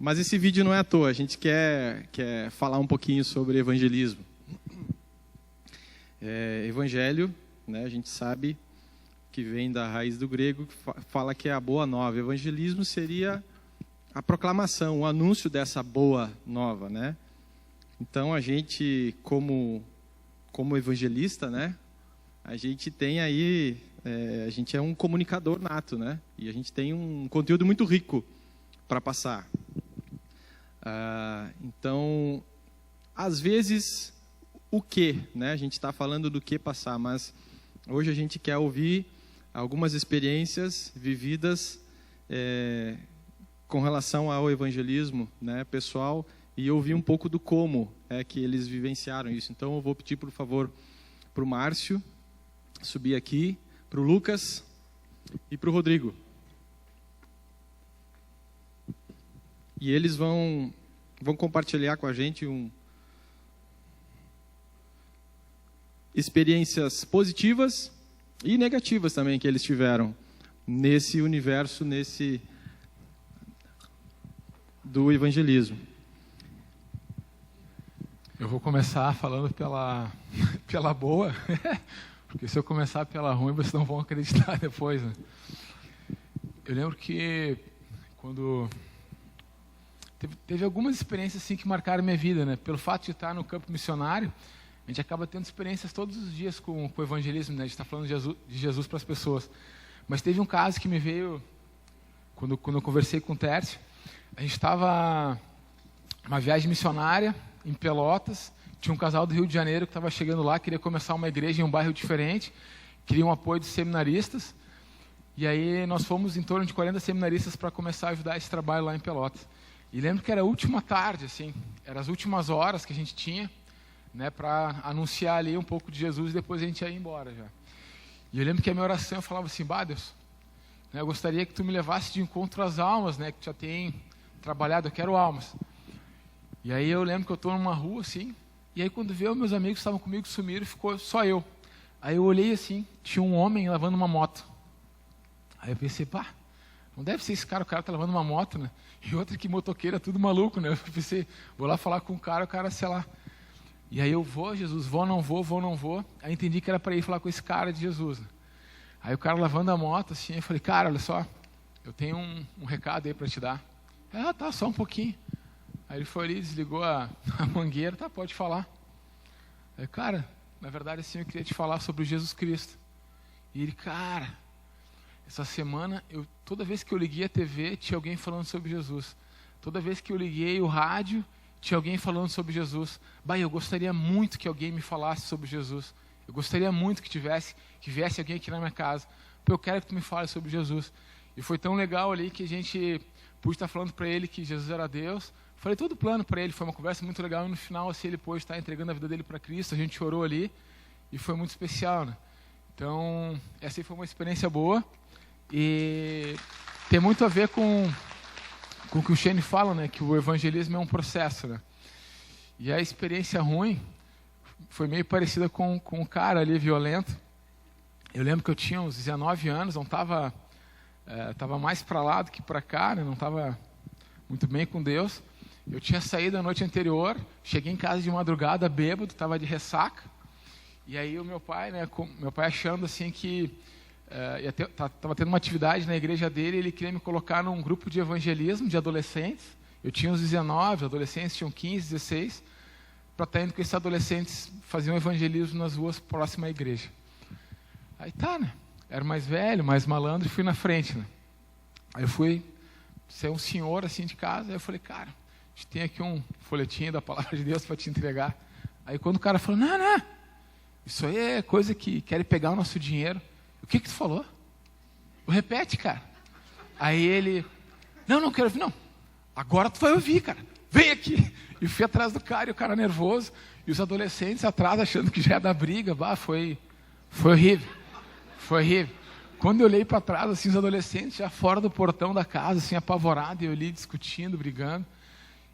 Mas esse vídeo não é à toa, a gente quer falar um pouquinho sobre evangelismo. Evangelho, né, a gente sabe que vem da raiz do grego, que fala que é a boa nova. Evangelismo seria a proclamação, o anúncio dessa boa nova, né? Então a gente, como evangelista, né, a gente tem aí, a gente é um comunicador nato, né? E a gente tem um conteúdo muito rico para passar. Então, às vezes, o que, né? A gente está falando do que passar, mas hoje a gente quer ouvir algumas experiências vividas com relação ao evangelismo, né, pessoal, e ouvir um pouco do como é que eles vivenciaram isso. Então, eu vou pedir, por favor, para o Márcio subir aqui, para o Lucas e para o Rodrigo. E eles vão compartilhar com a gente experiências positivas e negativas também que eles tiveram nesse universo, do evangelismo. Eu vou começar falando pela boa, porque se eu começar pela ruim, vocês não vão acreditar depois, né? Eu lembro que quando teve algumas experiências assim que marcaram minha vida, né? Pelo fato de estar no campo missionário, a gente acaba tendo experiências todos os dias com o evangelismo, né? A gente está falando de Jesus para as pessoas. Mas teve um caso que me veio quando eu conversei com o Tércio. A gente estava numa viagem missionária em Pelotas. Tinha um casal do Rio de Janeiro que estava chegando lá, queria começar uma igreja em um bairro diferente, queria um apoio dos seminaristas. E aí nós fomos em torno de 40 seminaristas para começar a ajudar esse trabalho lá em Pelotas. E lembro que era a última tarde, assim, eram as últimas horas que a gente tinha, né, para anunciar ali um pouco de Jesus e depois a gente ia embora já. E eu lembro que a minha oração, eu falava assim: Deus, né, eu gostaria que tu me levasse de encontro às almas, né, que tu já tem trabalhado, eu quero almas. E aí eu lembro que eu estou numa rua, assim, e aí quando veio, meus amigos que estavam comigo sumiram, ficou só eu. Aí eu olhei assim, tinha um homem lavando uma moto. Aí eu pensei, não deve ser esse cara, o cara tá lavando uma moto, né? E outra que motoqueira, tudo maluco, né? Eu pensei, vou lá falar com o cara, sei lá. E aí eu vou, Jesus, vou, não vou. Aí entendi que era para ir falar com esse cara de Jesus, né? Aí o cara lavando a moto, assim, eu falei, cara, olha só, eu tenho um recado aí para te dar. Tá, só um pouquinho. Aí ele foi ali, desligou a mangueira, tá, pode falar. Aí, cara, na verdade, assim, eu queria te falar sobre Jesus Cristo. E ele, cara, essa semana, toda vez que eu liguei a TV, tinha alguém falando sobre Jesus. Toda vez que eu liguei o rádio, tinha alguém falando sobre Jesus. Eu gostaria muito que alguém me falasse sobre Jesus. Eu gostaria muito que viesse alguém aqui na minha casa. Eu quero que tu me fale sobre Jesus. E foi tão legal ali que a gente pude estar falando para ele que Jesus era Deus. Falei todo o plano para ele, foi uma conversa muito legal. E no final, assim, ele pôde estar entregando a vida dele para Cristo. A gente orou ali e foi muito especial, né? Então, essa aí foi uma experiência boa. E tem muito a ver com o que o Shane fala, né? Que o evangelismo é um processo, né? E a experiência ruim foi meio parecida com um cara ali violento. Eu lembro que eu tinha uns 19 anos, não estava tava mais para lá do que para cá, né? Não estava muito bem com Deus. Eu tinha saído a noite anterior, cheguei em casa de madrugada bêbado, estava de ressaca. E aí o meu pai, né? Meu pai achando assim que estava tendo uma atividade na igreja dele, ele queria me colocar num grupo de evangelismo de adolescentes. Eu tinha uns 19, os adolescentes tinham 15, 16, para estar indo com esses adolescentes fazer um evangelismo nas ruas próximas à igreja. Aí tá, né? Era mais velho, mais malandro, e fui na frente, né? Aí eu fui ser um senhor assim de casa, aí eu falei, cara, a gente tem aqui um folhetinho da palavra de Deus para te entregar. Aí quando o cara falou, não, isso aí é coisa que querem pegar o nosso dinheiro. O que tu falou? Repete, cara. Aí ele, não quero ouvir, não. Agora tu vai ouvir, cara. Vem aqui. E fui atrás do cara, e o cara nervoso, e os adolescentes atrás achando que já ia dar briga. Foi horrível. Foi horrível. Quando eu olhei para trás, assim, os adolescentes já fora do portão da casa, assim, apavorados, e eu ali discutindo, brigando.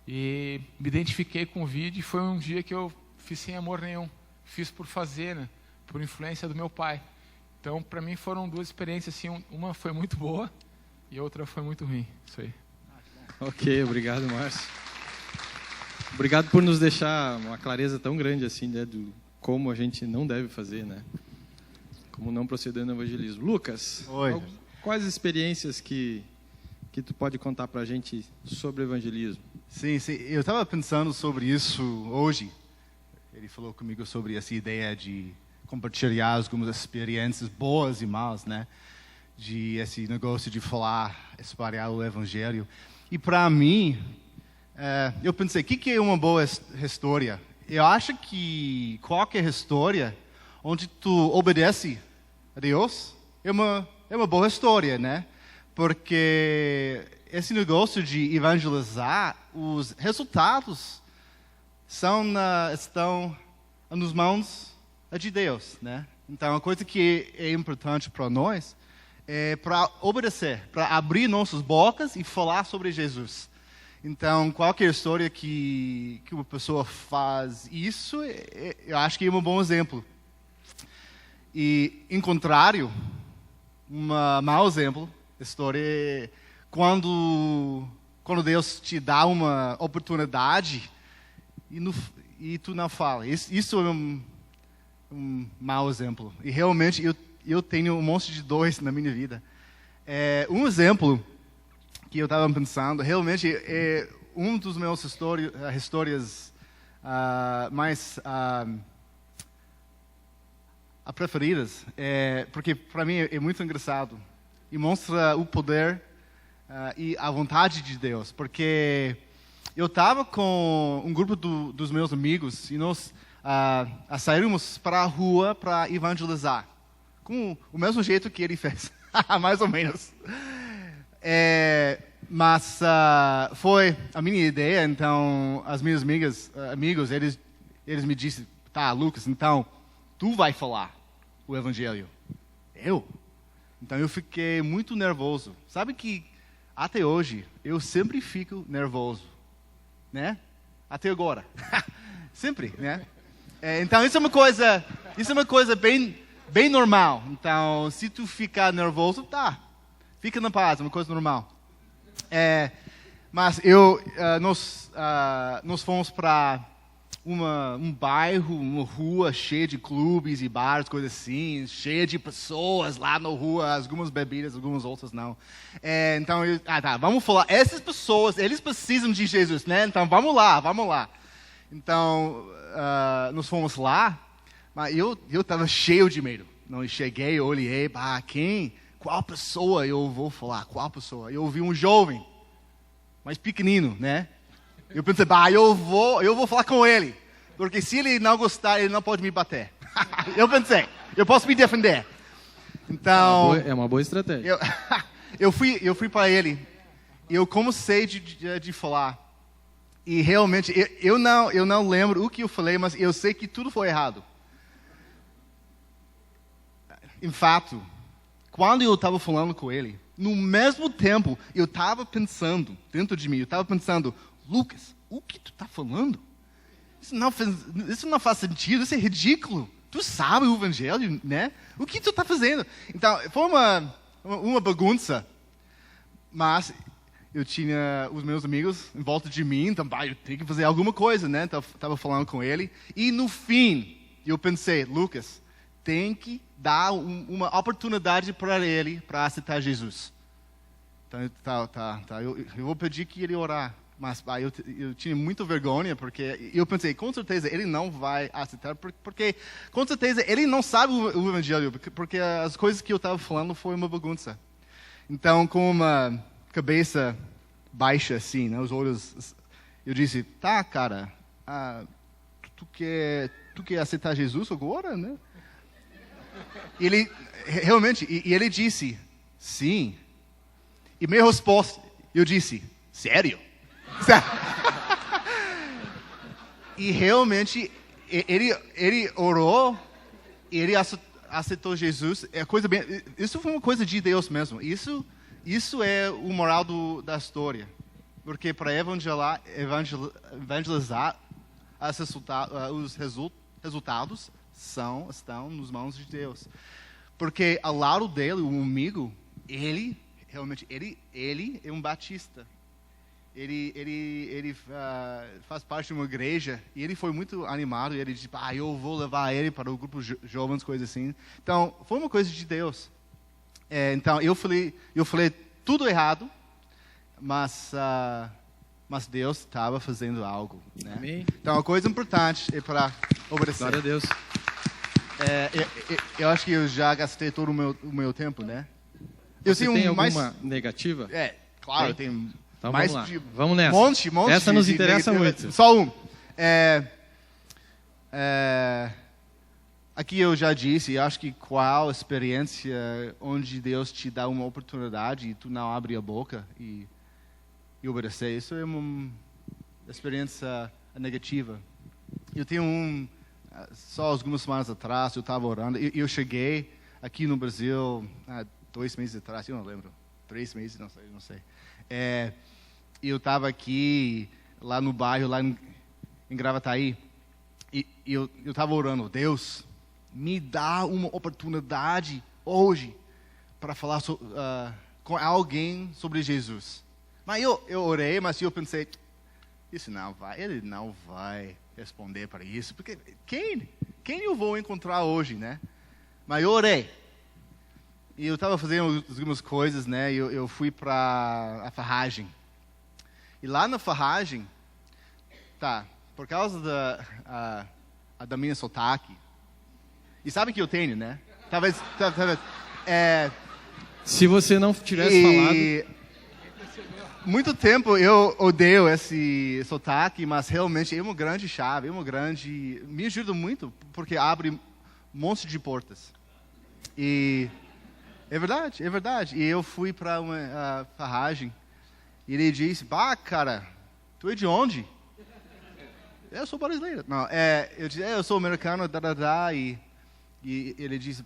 E me identifiquei com o vídeo, e foi um dia que eu fiz sem amor nenhum. Fiz por fazer, né? Por influência do meu pai. Então, para mim, foram duas experiências, assim, uma foi muito boa e a outra foi muito ruim. Isso aí. Ok, obrigado, Márcio. Obrigado por nos deixar uma clareza tão grande assim, né, do como a gente não deve fazer, né? Como não proceder no evangelismo. Lucas, Oi. Quais experiências que tu pode contar para a gente sobre o evangelismo? Sim, eu estava pensando sobre isso hoje. Ele falou comigo sobre essa ideia de compartilhar algumas experiências boas e más, né? De esse negócio de falar, espalhar o evangelho. E para mim, eu pensei, o que é uma boa história? Eu acho que qualquer história onde tu obedece a Deus é uma boa história, né? Porque esse negócio de evangelizar, os resultados estão nas mãos de Deus, né? Então, a coisa que é importante para nós é para obedecer, para abrir nossas bocas e falar sobre Jesus. Então, qualquer história que uma pessoa faz isso, eu acho que é um bom exemplo. E, em contrário, um mau exemplo, história é quando Deus te dá uma oportunidade e tu não fala. Isso é um mau exemplo. E realmente eu tenho um monte de dois na minha vida. Um exemplo que eu estava pensando, realmente é um dos meus histórias mais preferidas, porque para mim é muito engraçado e mostra o poder e a vontade de Deus, porque eu estava com um grupo dos meus amigos e nós saímos para a rua para evangelizar, com o mesmo jeito que ele fez, mais ou menos. Mas foi a minha ideia, então as minhas amigos, eles me disseram, tá, Lucas, então tu vai falar o evangelho. Eu? Então eu fiquei muito nervoso. Sabe que até hoje eu sempre fico nervoso, né? Até agora, sempre, né? Então isso é uma coisa bem normal. Então se tu ficar nervoso, tá, fica na paz, é uma coisa normal. Mas nós fomos para um bairro, uma rua cheia de clubes e bares, coisas assim, cheia de pessoas lá na rua, algumas bebidas, algumas outras não. Então, vamos falar, essas pessoas, eles precisam de Jesus, né? Então, vamos lá. Então, nós fomos lá, mas eu estava cheio de medo. Não, eu cheguei, olhei, qual pessoa eu vou falar? Qual pessoa? Eu vi um jovem, mais pequenino, né? Eu pensei, eu vou falar com ele, porque se ele não gostar, ele não pode me bater. Eu pensei, eu posso me defender. Então, é uma boa estratégia. Eu fui para ele, eu comecei de falar, e realmente, eu não lembro o que eu falei, mas eu sei que tudo foi errado. Em fato, quando eu estava falando com ele, no mesmo tempo, eu estava pensando, dentro de mim, Lucas, o que tu está falando? Isso não faz sentido, isso é ridículo. Tu sabe o evangelho, né? O que tu está fazendo? Então, foi uma bagunça, mas eu tinha os meus amigos em volta de mim, então, eu tenho que fazer alguma coisa, né? Estava falando com ele, e no fim, eu pensei, Lucas, tem que dar uma oportunidade para ele, para aceitar Jesus. Então, tá. Eu vou pedir que ele orar. Mas eu tinha muita vergonha, porque eu pensei, com certeza ele não vai aceitar, porque com certeza ele não sabe o evangelho, porque as coisas que eu estava falando foi uma bagunça. Então, com uma cabeça baixa assim, né, os olhos, eu disse, tá, cara, tu quer aceitar Jesus agora, né? Ele realmente, e ele disse, sim. E minha resposta, eu disse, sério? E realmente ele orou, ele aceitou Jesus. Isso foi uma coisa de Deus mesmo. Isso é o moral da história, porque para evangelizar os resultados estão nas mãos de Deus. Porque ao lado dele, o amigo, ele é um batista. Ele faz parte de uma igreja e ele foi muito animado. E ele disse, eu vou levar ele para o grupo jovens, coisa assim. Então, foi uma coisa de Deus. Então, eu falei tudo errado, mas Deus estava fazendo algo. Né? Amém. Então, a coisa importante é para obedecer. Glória a Deus. Eu acho que eu já gastei todo o meu tempo, né? Você tem alguma negativa? Claro, eu tenho então, mais vamos lá. de Vamos nessa. monte Essa nos interessa muito. Só um. Aqui eu já disse, acho que qual experiência onde Deus te dá uma oportunidade e tu não abre a boca e obedecer, isso é uma experiência negativa. Eu tenho só algumas semanas atrás, eu estava orando, eu cheguei aqui no Brasil 2 meses atrás, eu não lembro, 3 meses, não sei. Eu estava aqui, lá no bairro, lá em Gravataí, e eu estava orando, Deus, me dá uma oportunidade hoje para falar com alguém sobre Jesus. Mas eu orei, mas eu pensei, ele não vai responder para isso, porque quem eu vou encontrar hoje, né? Mas eu orei. E eu estava fazendo algumas coisas, né? Eu fui para a Farragem. E lá na Farragem, por causa da minha sotaque, e sabe que eu tenho, né? Talvez se você não tivesse falado... Muito tempo eu odeio esse sotaque, mas realmente é uma grande chave, me ajuda muito, porque abre um monte de portas. E é verdade. E eu fui para uma Farragem, e ele disse, cara, tu é de onde? Eu sou brasileiro. Não, eu disse, eu sou americano, e ele disse,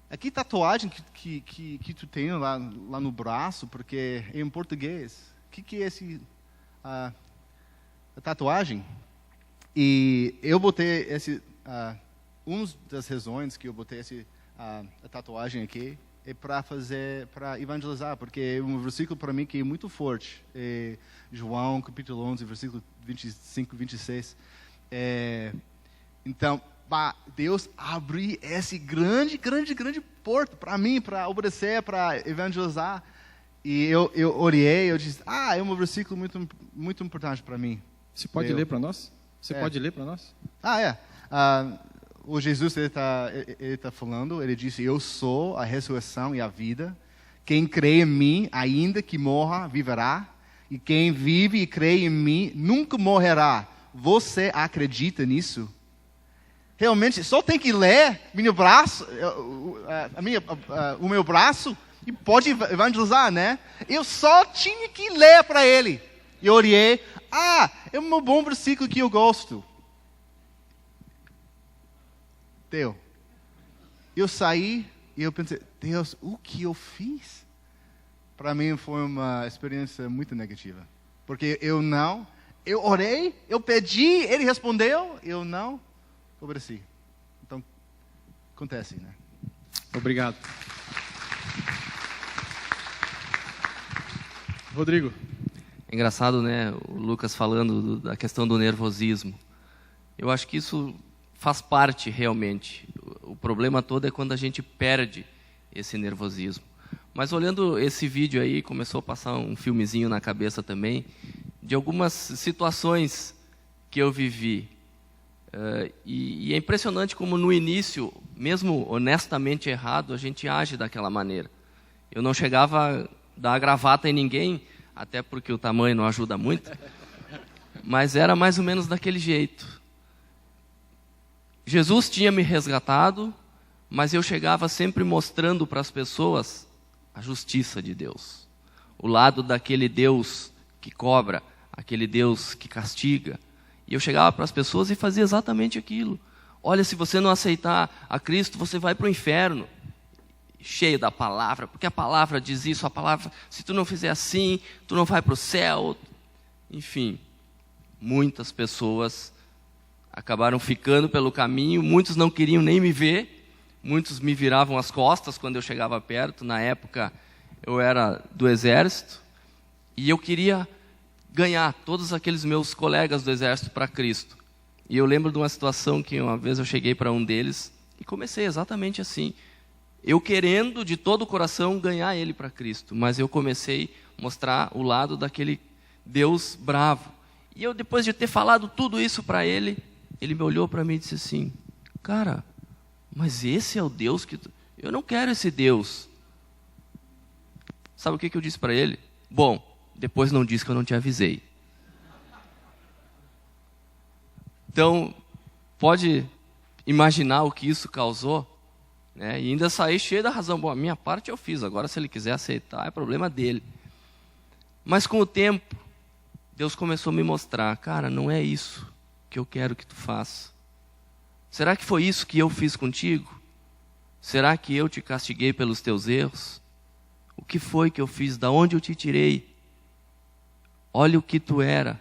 aqui tatuagem que tu tem lá no braço, porque é em português. O que é esse a tatuagem? E eu botei uma das razões que eu botei a tatuagem aqui é para evangelizar, porque é um versículo para mim que é muito forte. João, capítulo 11, versículo 25, 26. Então, Deus abriu esse grande porta para mim, para obedecer, para evangelizar. E eu orei, eu disse, é um versículo muito, muito importante para mim. Você pode ler para nós? Pode ler para nós? O Jesus, ele tá falando, ele disse, eu sou a ressurreição e a vida. Quem crê em mim, ainda que morra, viverá. E quem vive e crê em mim, nunca morrerá. Você acredita nisso? Realmente, só tem que ler meu braço, o meu braço, e pode evangelizar, né? Eu só tinha que ler para ele. E orei, é um bom versículo que eu gosto. Deu. Eu saí e eu pensei, Deus, o que eu fiz? Para mim foi uma experiência muito negativa. Porque eu orei, eu pedi, ele respondeu, eu não obedeci. Então, acontece, né? Obrigado. Rodrigo. É engraçado, né? O Lucas falando da questão do nervosismo. Eu acho que isso faz parte realmente. O problema todo é quando a gente perde esse nervosismo. Mas olhando esse vídeo aí, começou a passar um filmezinho na cabeça também, de algumas situações que eu vivi. E é impressionante como no início, mesmo honestamente errado, a gente age daquela maneira. Eu não chegava a dar a gravata em ninguém, até porque o tamanho não ajuda muito, mas era mais ou menos daquele jeito. Jesus tinha me resgatado, mas eu chegava sempre mostrando para as pessoas a justiça de Deus. O lado daquele Deus que cobra, aquele Deus que castiga. E eu chegava para as pessoas e fazia exatamente aquilo. Olha, se você não aceitar a Cristo, você vai para o inferno. Cheio da palavra, porque a palavra diz isso, a palavra, se tu não fizer assim, tu não vai para o céu. Enfim, muitas pessoas acabaram ficando pelo caminho, muitos não queriam nem me ver, muitos me viravam as costas quando eu chegava perto. Na época, eu era do exército, E eu queria ganhar todos aqueles meus colegas do exército para Cristo. E eu lembro de uma situação que uma vez eu cheguei para um deles e comecei exatamente assim. Eu querendo de todo o coração ganhar ele para Cristo, mas eu comecei a mostrar o lado daquele Deus bravo. E eu, depois de ter falado tudo isso para ele, ele me olhou para mim e disse assim: cara, mas esse é o Deus que... Eu não quero esse Deus. Sabe o que eu disse para ele? Bom, depois não disse que eu não te avisei. Então, pode imaginar o que isso causou, né? E ainda saí cheio da razão. Bom, a minha parte eu fiz, agora se ele quiser aceitar, é problema dele. Mas com o tempo, Deus começou a me mostrar: cara, não é isso que eu quero que tu faça. Será que foi isso que eu fiz contigo? Será que eu te castiguei pelos teus erros? O que foi que eu fiz? Da onde eu te tirei? Olha o que tu era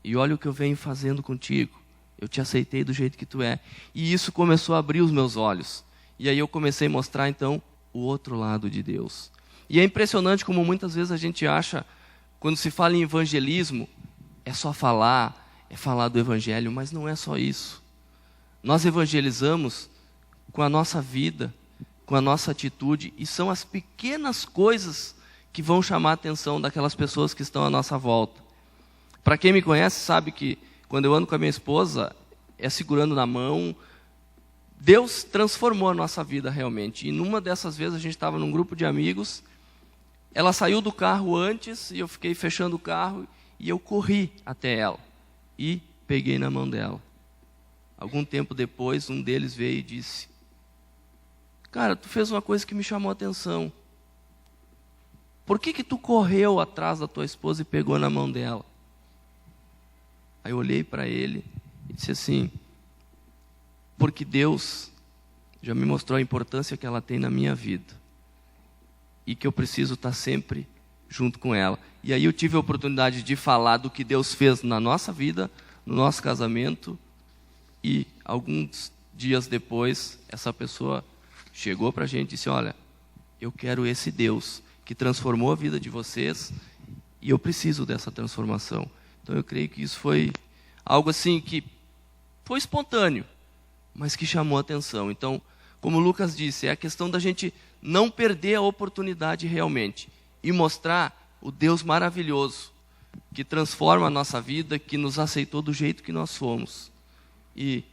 e olha o que eu venho fazendo contigo. Eu te aceitei do jeito que tu é. E isso começou a abrir os meus olhos. E aí eu comecei a mostrar então o outro lado de Deus. E é impressionante como muitas vezes a gente acha, quando se fala em evangelismo, é só falar, é falar do evangelho, mas não é só isso. Nós evangelizamos com a nossa vida, com a nossa atitude, e são as pequenas coisas que vão chamar a atenção daquelas pessoas que estão à nossa volta. Para quem me conhece sabe que quando eu ando com a minha esposa, é segurando na mão. Deus transformou a nossa vida realmente. E numa dessas vezes a gente estava num grupo de amigos, ela saiu do carro antes e eu fiquei fechando o carro e eu corri até ela e peguei na mão dela. Algum tempo depois, um deles veio e disse: cara, tu fez uma coisa que me chamou a atenção. Por que tu correu atrás da tua esposa e pegou na mão dela? Aí eu olhei para ele e disse assim: porque Deus já me mostrou a importância que ela tem na minha vida e que eu preciso estar sempre junto com ela. E aí eu tive a oportunidade de falar do que Deus fez na nossa vida, no nosso casamento, e alguns dias depois essa pessoa chegou para a gente e disse: olha, eu quero esse Deus que transformou a vida de vocês e eu preciso dessa transformação. Então eu creio que isso foi algo assim que foi espontâneo, mas que chamou a atenção. Então, como o Lucas disse, é a questão da gente não perder a oportunidade realmente e mostrar o Deus maravilhoso que transforma a nossa vida, que nos aceitou do jeito que nós somos. E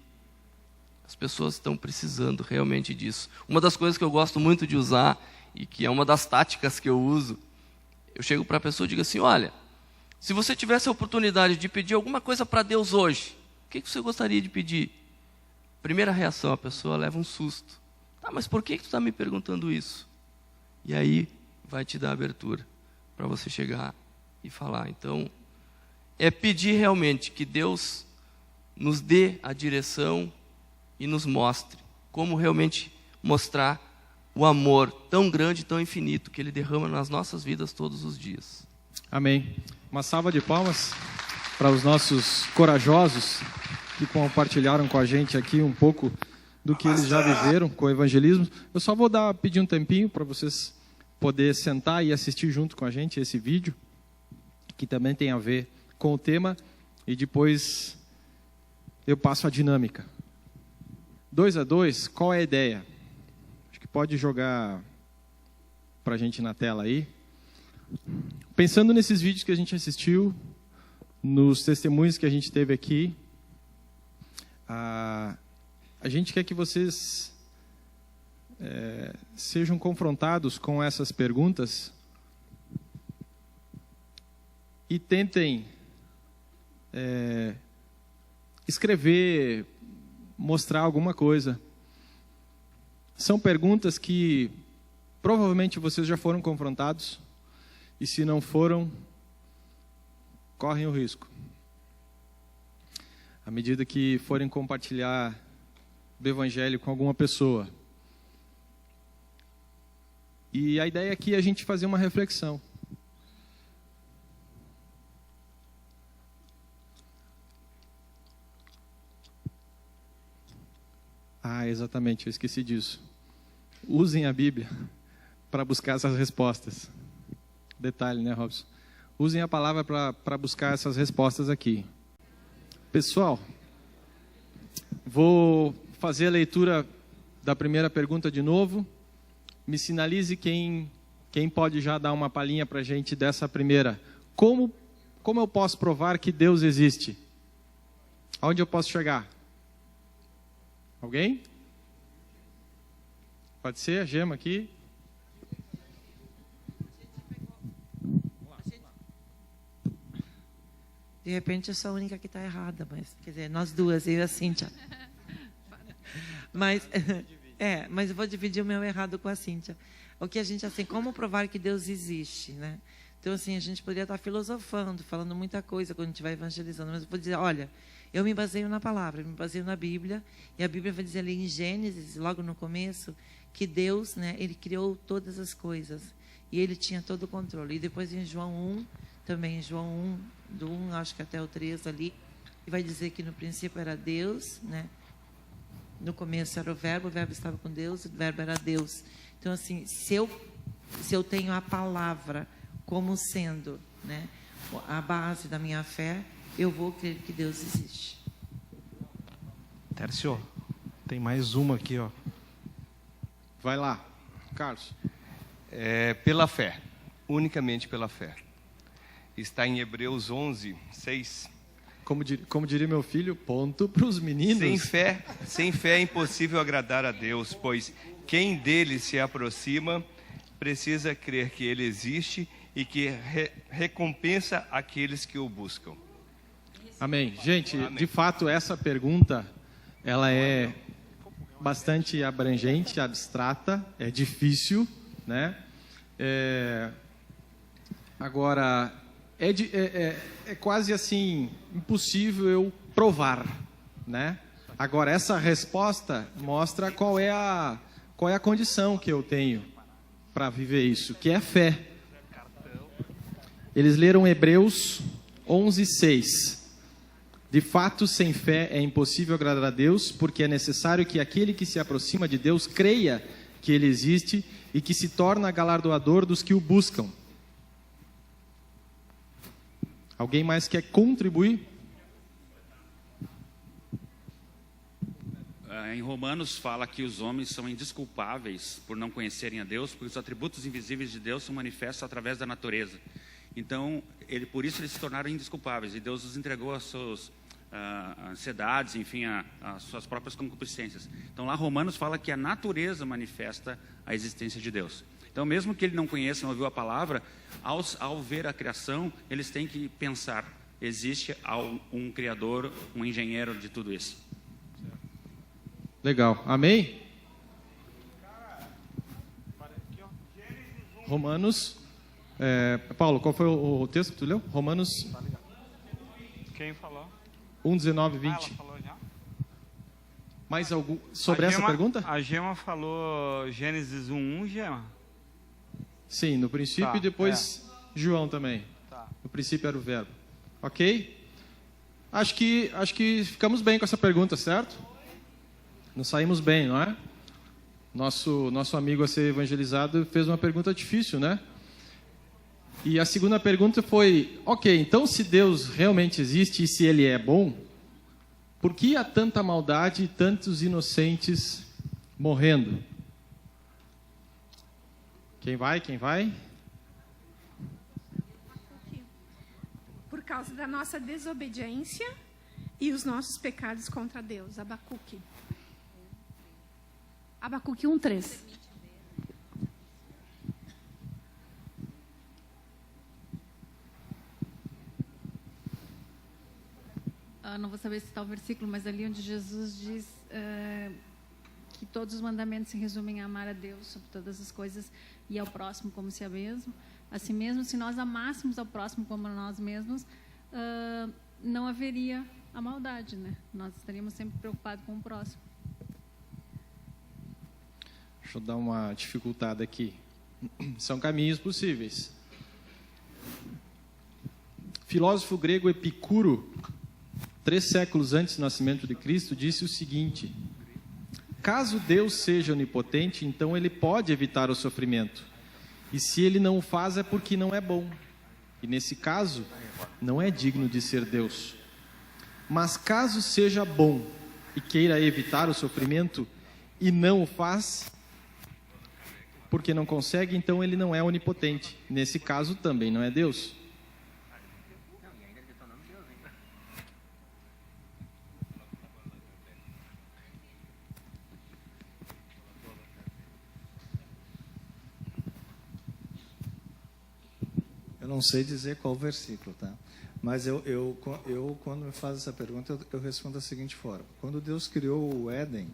as pessoas estão precisando realmente disso. Uma das coisas que eu gosto muito de usar e que é uma das táticas que eu uso, eu chego para a pessoa e digo assim: olha, se você tivesse a oportunidade de pedir alguma coisa para Deus hoje, o que você gostaria de pedir? Primeira reação, a pessoa leva um susto. Ah, mas por que tu está me perguntando isso? E aí vai te dar abertura para você chegar e falar. Então, é pedir realmente que Deus nos dê a direção e nos mostre como realmente mostrar o amor tão grande, tão infinito que Ele derrama nas nossas vidas todos os dias. Amém. Uma salva de palmas para os nossos corajosos que compartilharam com a gente aqui um pouco do que eles já viveram com o evangelismo. Eu só vou pedir um tempinho para vocês poderem sentar e assistir junto com a gente esse vídeo, que também tem a ver com o tema, e depois eu passo a dinâmica. 2-2, qual é a ideia? Acho que pode jogar para a gente na tela aí. Pensando nesses vídeos que a gente assistiu, nos testemunhos que a gente teve aqui, a gente quer que vocês sejam confrontados com essas perguntas e tentem escrever, mostrar alguma coisa. São perguntas que provavelmente vocês já foram confrontados, e se não foram, correm o risco. À medida que forem compartilhar do Evangelho com alguma pessoa. E a ideia aqui é a gente fazer uma reflexão. Exatamente, eu esqueci disso. Usem a Bíblia para buscar essas respostas. Detalhe, né, Robson? usem a palavra para buscar essas respostas aqui. Pessoal, vou fazer a leitura da primeira pergunta de novo. Me sinalize quem pode já dar uma palhinha para a gente dessa primeira. Como eu posso provar que Deus existe? Aonde eu posso chegar? Alguém? Pode ser a Gema aqui? De repente eu sou a única que está errada, mas quer dizer, nós duas, eu e a Cíntia. Mas eu vou dividir o meu errado com a Cíntia. O que a gente, assim, como provar que Deus existe, né? Então, assim, a gente poderia estar filosofando, falando muita coisa quando a gente estiver evangelizando, mas eu vou dizer, olha, eu me baseio na palavra, eu me baseio na Bíblia, e a Bíblia vai dizer ali em Gênesis, logo no começo, que Deus, né, ele criou todas as coisas, e ele tinha todo o controle. E depois em João 1, também em João 1, do 1, acho que até o 3 ali, e vai dizer que no princípio era Deus, né? No começo era o verbo estava com Deus, o verbo era Deus. Então, assim, se eu tenho a palavra como sendo, né, a base da minha fé, eu vou crer que Deus existe. Tércio, tem mais uma aqui, ó. Vai lá, Carlos. Pela fé, unicamente pela fé. Está em Hebreus 11, 6. Como diria meu filho, ponto para os meninos. Sem fé é impossível agradar a Deus, pois quem dele se aproxima precisa crer que ele existe e que recompensa aqueles que o buscam. Amém. Gente, amém. De fato, essa pergunta, ela é bastante abrangente, abstrata, é difícil, né? Agora, é quase assim, impossível eu provar, né? Agora, essa resposta mostra qual é a condição que eu tenho para viver isso, que é fé. Eles leram Hebreus 11, 6. De fato, sem fé é impossível agradar a Deus, porque é necessário que aquele que se aproxima de Deus creia que Ele existe e que se torna galardoador dos que o buscam. Alguém mais quer contribuir? Em Romanos fala que os homens são indesculpáveis por não conhecerem a Deus, porque os atributos invisíveis de Deus são manifestos através da natureza. Então, por isso eles se tornaram indesculpáveis, e Deus os entregou às suas ansiedades, enfim, às suas próprias concupiscências. Então, lá Romanos fala que a natureza manifesta a existência de Deus. Então, mesmo que ele não conheça, não ouviu a palavra, ao ver a criação, eles têm que pensar, existe um criador, um engenheiro de tudo isso. Legal. Amém? Romanos... Paulo, qual foi o texto que tu leu? Romanos... Quem falou? 1, 19, 20. Ela falou já? Mais algum sobre essa pergunta? A Gema falou Gênesis 1, Gema? Sim, no princípio, e depois João também. Tá. No princípio era o verbo. Ok? Acho que ficamos bem com essa pergunta, certo? Nos saímos bem, não é? Nosso amigo a ser evangelizado fez uma pergunta difícil, né? E a segunda pergunta foi, ok, então se Deus realmente existe e se Ele é bom, por que há tanta maldade e tantos inocentes morrendo? Quem vai? Por causa da nossa desobediência e os nossos pecados contra Deus. Abacuque 1:3. Não vou saber citar o versículo, mas ali onde Jesus diz que todos os mandamentos se resumem a amar a Deus sobre todas as coisas e ao próximo como si mesmo. Assim mesmo, se nós amássemos ao próximo como a nós mesmos, não haveria a maldade, né? Nós estaríamos sempre preocupados com o próximo. Deixa eu dar uma dificultada aqui. São caminhos possíveis. Filósofo grego Epicuro, 3 séculos antes do nascimento de Cristo, disse o seguinte: caso Deus seja onipotente, então Ele pode evitar o sofrimento. E se Ele não o faz, é porque não é bom. e nesse caso não é digno de ser Deus. Mas caso seja bom e queira evitar o sofrimento e não o faz, porque não consegue, então ele não é onipotente. Nesse caso também não é Deus. Eu não sei dizer qual versículo, tá? Mas eu quando me faz essa pergunta, eu respondo da seguinte forma. Quando Deus criou o Éden,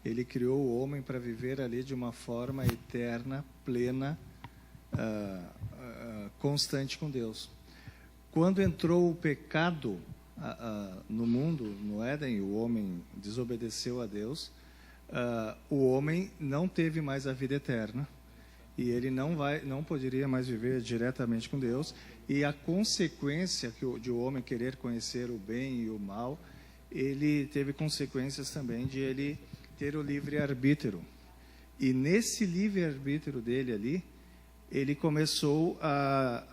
Ele criou o homem para viver ali de uma forma eterna, plena, constante com Deus. Quando entrou o pecado no mundo, no Éden, e o homem desobedeceu a Deus, o homem não teve mais a vida eterna. E ele não poderia mais viver diretamente com Deus, e a consequência de o homem querer conhecer o bem e o mal, ele teve consequências também de ele ter o livre-arbítrio. E nesse livre-arbítrio dele ali, ele começou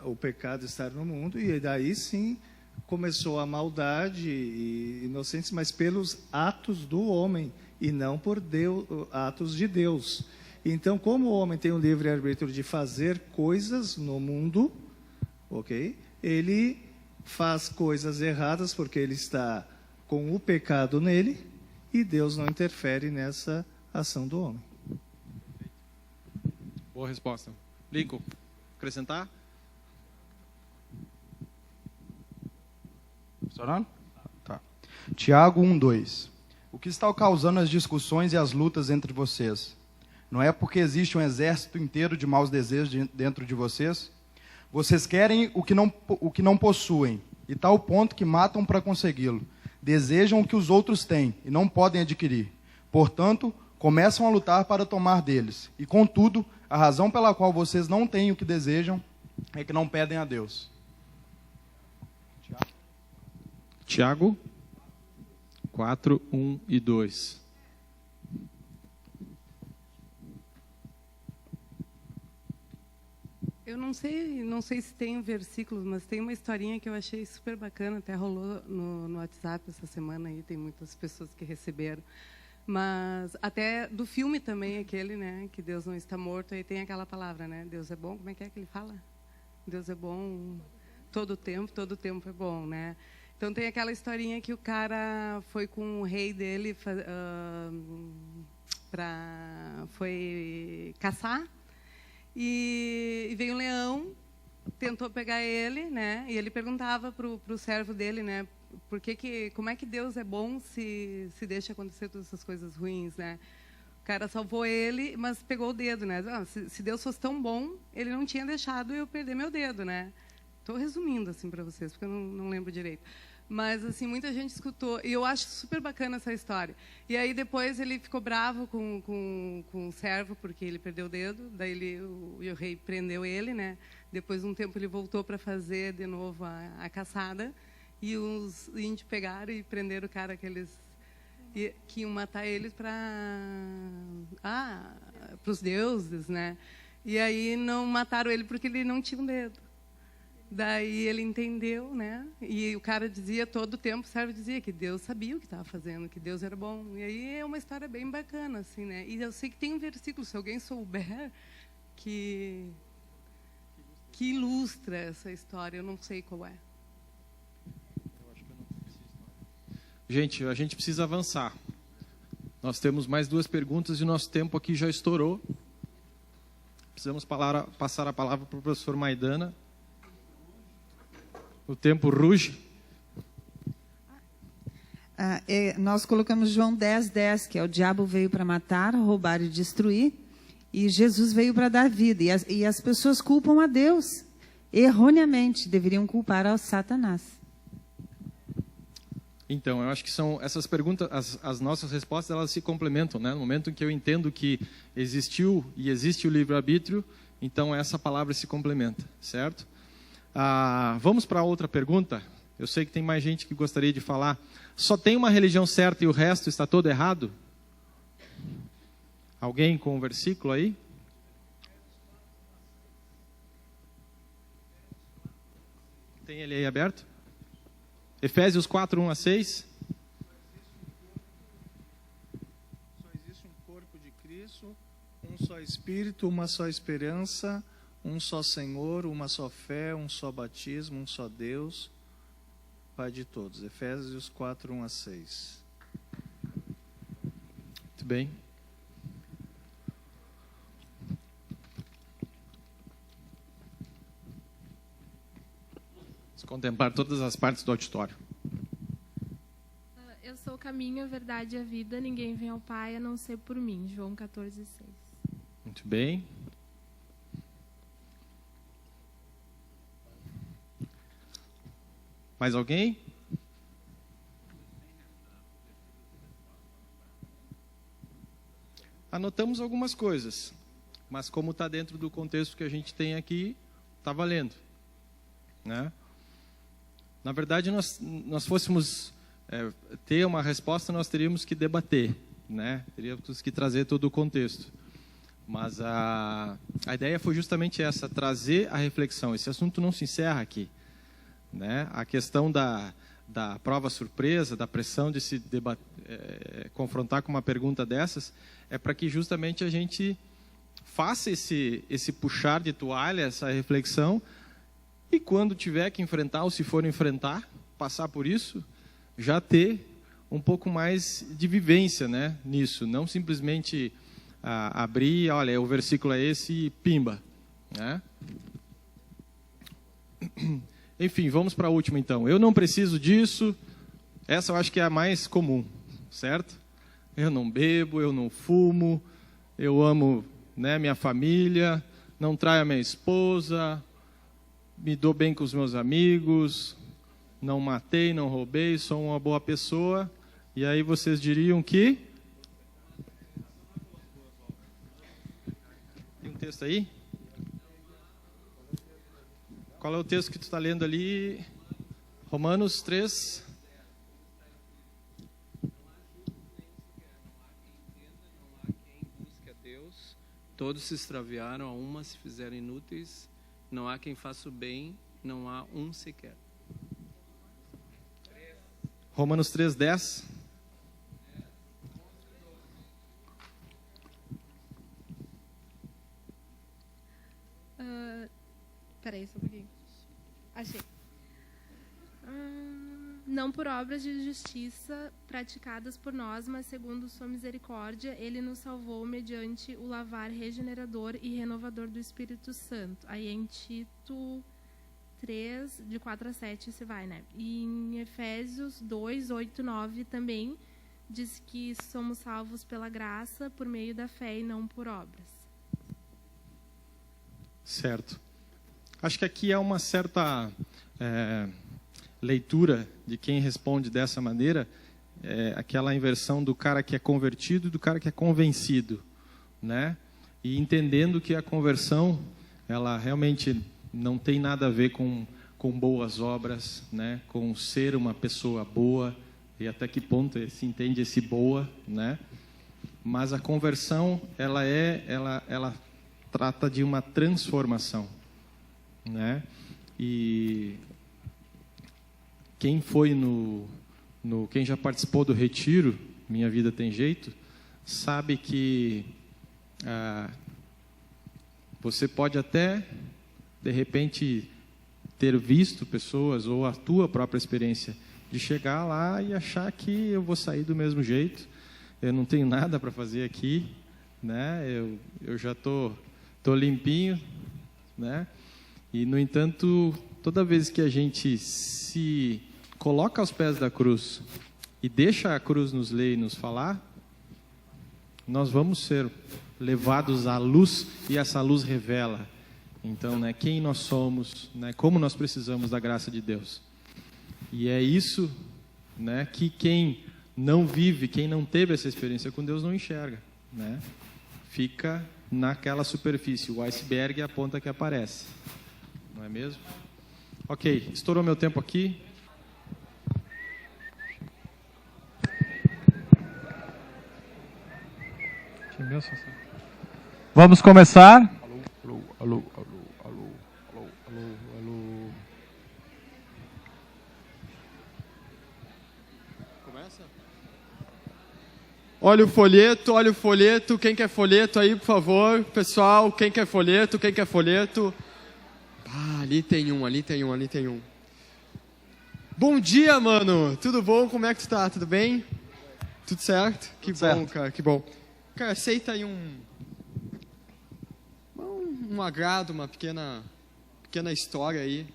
o pecado estar no mundo, e daí sim começou a maldade e inocência, mas pelos atos do homem, e não por Deus, atos de Deus. Então, como o homem tem o livre-arbítrio de fazer coisas no mundo, ok? Ele faz coisas erradas porque ele está com o pecado nele, e Deus não interfere nessa ação do homem. Boa resposta. Lincoln, acrescentar? Funcionando? Tá. Tiago 1:2. O que está causando as discussões e as lutas entre vocês? Não é porque existe um exército inteiro de maus desejos dentro de vocês? Vocês querem o que não possuem, e tal ponto que matam para consegui-lo. Desejam o que os outros têm e não podem adquirir. Portanto, começam a lutar para tomar deles. E, contudo, a razão pela qual vocês não têm o que desejam é que não pedem a Deus. Tiago 4, 1 e 2. Eu não sei se tem versículos, mas tem uma historinha que eu achei super bacana, até rolou no WhatsApp essa semana aí, tem muitas pessoas que receberam. Mas até do filme também, aquele, né, que Deus não está morto, aí tem aquela palavra, né, Deus é bom, como é que ele fala? Deus é bom todo tempo é bom, né? Então tem aquela historinha que o cara foi com o rei dele, foi caçar, e veio um leão, tentou pegar ele, né? E ele perguntava pro servo dele, né? Como é que Deus é bom se deixa acontecer todas essas coisas ruins, né? O cara salvou ele, mas pegou o dedo, né? Se Deus fosse tão bom, ele não tinha deixado eu perder meu dedo, né? Estou resumindo assim para vocês, porque eu não lembro direito. Mas, assim, muita gente escutou. E eu acho super bacana essa história. E aí, depois, ele ficou bravo com o servo, porque ele perdeu o dedo. Daí, o rei prendeu ele, né? Depois de um tempo, ele voltou para fazer de novo a caçada. E os índios pegaram e prenderam o cara que iam matar eles para os deuses, né? E aí, não mataram ele porque ele não tinha um dedo. Daí ele entendeu, né? E o cara dizia todo o tempo, o servo dizia que Deus sabia o que estava fazendo, que Deus era bom. E aí é uma história bem bacana, assim, né? E eu sei que tem um versículo, se alguém souber, que ilustra essa história. Eu não sei qual é. Gente, a gente precisa avançar. Nós temos mais 2 perguntas e o nosso tempo aqui já estourou. Precisamos passar a palavra para o professor Maidana. O tempo ruge. Nós colocamos João 10:10, que é o diabo veio para matar, roubar e destruir, e Jesus veio para dar vida. E as pessoas culpam a Deus. Erroneamente, deveriam culpar ao Satanás. Então, eu acho que são essas perguntas, as nossas respostas, elas se complementam, né? No momento em que eu entendo que existiu e existe o livre-arbítrio, então essa palavra se complementa, certo? Vamos para outra pergunta. Eu sei que tem mais gente que gostaria de falar. Só tem uma religião certa e o resto está todo errado? Alguém com um versículo aí? Tem ele aí aberto? Efésios 4, 1 a 6. Só existe um corpo de Cristo, um só Espírito, uma só esperança, um só Senhor, uma só fé, um só batismo, um só Deus, Pai de todos. Efésios 4, 1 a 6. Muito bem. Vamos contemplar todas as partes do auditório. Eu sou o caminho, a verdade e a vida. Ninguém vem ao Pai a não ser por mim. João 14, 6. Muito bem. Mais alguém? Anotamos algumas coisas, mas como está dentro do contexto que a gente tem aqui, está valendo, né? Na verdade, nós fôssemos ter uma resposta, nós teríamos que debater, né? Teríamos que trazer todo o contexto. Mas a ideia foi justamente essa, trazer a reflexão. Esse assunto não se encerra aqui, né? A questão da prova surpresa, da pressão de se confrontar com uma pergunta dessas, é para que justamente a gente faça esse puxar de toalha, essa reflexão, e quando tiver que enfrentar, ou se for enfrentar, passar por isso, já ter um pouco mais de vivência, né, nisso. Não simplesmente abrir, olha, o versículo é esse e pimba, né? Enfim, vamos para a última então. Eu não preciso disso. Essa eu acho que é a mais comum, certo? Eu não bebo, eu não fumo, eu amo, né, minha família, não traio a minha esposa, me dou bem com os meus amigos, não matei, não roubei, sou uma boa pessoa. E aí vocês diriam que... Tem um texto aí? Qual é o texto que tu está lendo ali? Romanos 3. Todos se extraviaram, a uma se fizeram inúteis, não há quem faça o bem, não há um sequer. Romanos 3:10. Peraí, só um pouquinho. Achei. Não por obras de justiça praticadas por nós, mas segundo sua misericórdia, ele nos salvou mediante o lavar regenerador e renovador do Espírito Santo. Aí em Tito 3, de 4 a 7, se vai, né? E em Efésios 2, 8, 9 também diz que somos salvos pela graça, por meio da fé e não por obras. Certo. Acho que aqui é uma certa leitura de quem responde dessa maneira, aquela inversão do cara que é convertido e do cara que é convencido, né? E entendendo que a conversão, ela realmente não tem nada a ver com boas obras, né? Com ser uma pessoa boa, e até que ponto se entende esse boa, né? Mas a conversão, ela trata de uma transformação, né? E quem foi quem já participou do retiro Minha Vida Tem Jeito, sabe que você pode até de repente ter visto pessoas, ou a tua própria experiência de chegar lá e achar que eu vou sair do mesmo jeito, eu não tenho nada para fazer aqui, né? Eu já tô limpinho, né? E, no entanto, toda vez que a gente se coloca aos pés da cruz e deixa a cruz nos ler e nos falar, nós vamos ser levados à luz, e essa luz revela, então, né, quem nós somos, né, como nós precisamos da graça de Deus. E é isso, né, que quem não vive, quem não teve essa experiência com Deus não enxerga, né? Fica naquela superfície, o iceberg é a ponta que aparece. Não é mesmo? Ok, estourou meu tempo aqui. Vamos começar. Alô, alô, alô, alô, alô, alô, alô. Olha o folheto. Quem quer folheto aí, por favor? Pessoal, quem quer folheto? Ah, ali tem um. Bom dia, mano. Tudo bom? Como é que tu tá? Tudo bem? Tudo certo? Que bom, cara, que bom. Cara, aceita aí um agrado, uma pequena história aí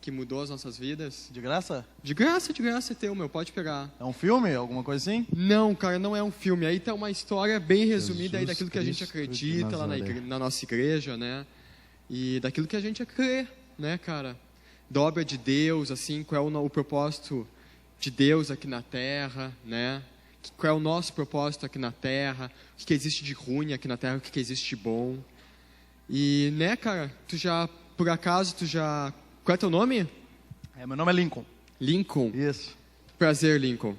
que mudou as nossas vidas. De graça? De graça é teu, meu. Pode pegar. É um filme? Alguma coisa assim? Não, cara, não é um filme. Aí tá uma história bem resumida aí daquilo que a gente acredita lá na nossa igreja, né? E daquilo que a gente crê, né, cara? Da obra de Deus, assim, qual é o propósito de Deus aqui na Terra, né? Qual é o nosso propósito aqui na Terra, o que existe de ruim aqui na Terra, o que existe de bom. E, né, cara, por acaso, qual é teu nome? Meu nome é Lincoln. Lincoln? Isso. Prazer, Lincoln.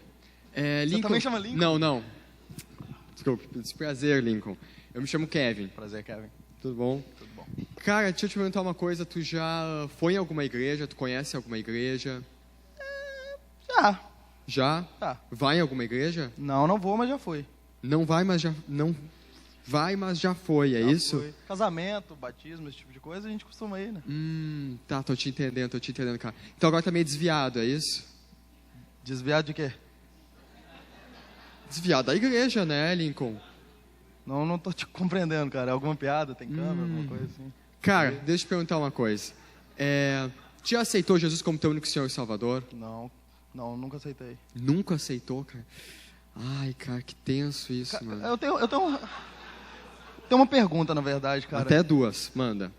Você também chama Lincoln? Não. Desculpa, prazer, Lincoln. Eu me chamo Kevin. Prazer, Kevin. Tudo bom? Tudo bom. Cara, deixa eu te perguntar uma coisa. Tu já foi em alguma igreja? Tu conhece alguma igreja? Já. Já? Tá. Vai em alguma igreja? Não vou, mas já fui. Não vai, mas já foi, é isso? Foi. Casamento, batismo, esse tipo de coisa, a gente costuma ir, né? Tá, tô te entendendo, cara. Então agora tá meio desviado, é isso? Desviado de quê? Desviado da igreja, né, Lincoln? Não tô te compreendendo, cara. Alguma piada, tem câmera, alguma coisa assim? Cara, deixa eu te perguntar uma coisa. Tu já aceitou Jesus como teu único Senhor e Salvador? Não, nunca aceitei. Nunca aceitou, cara? Ai, cara, que tenso isso, cara, mano. Eu tenho uma pergunta, na verdade, cara. Até duas, manda.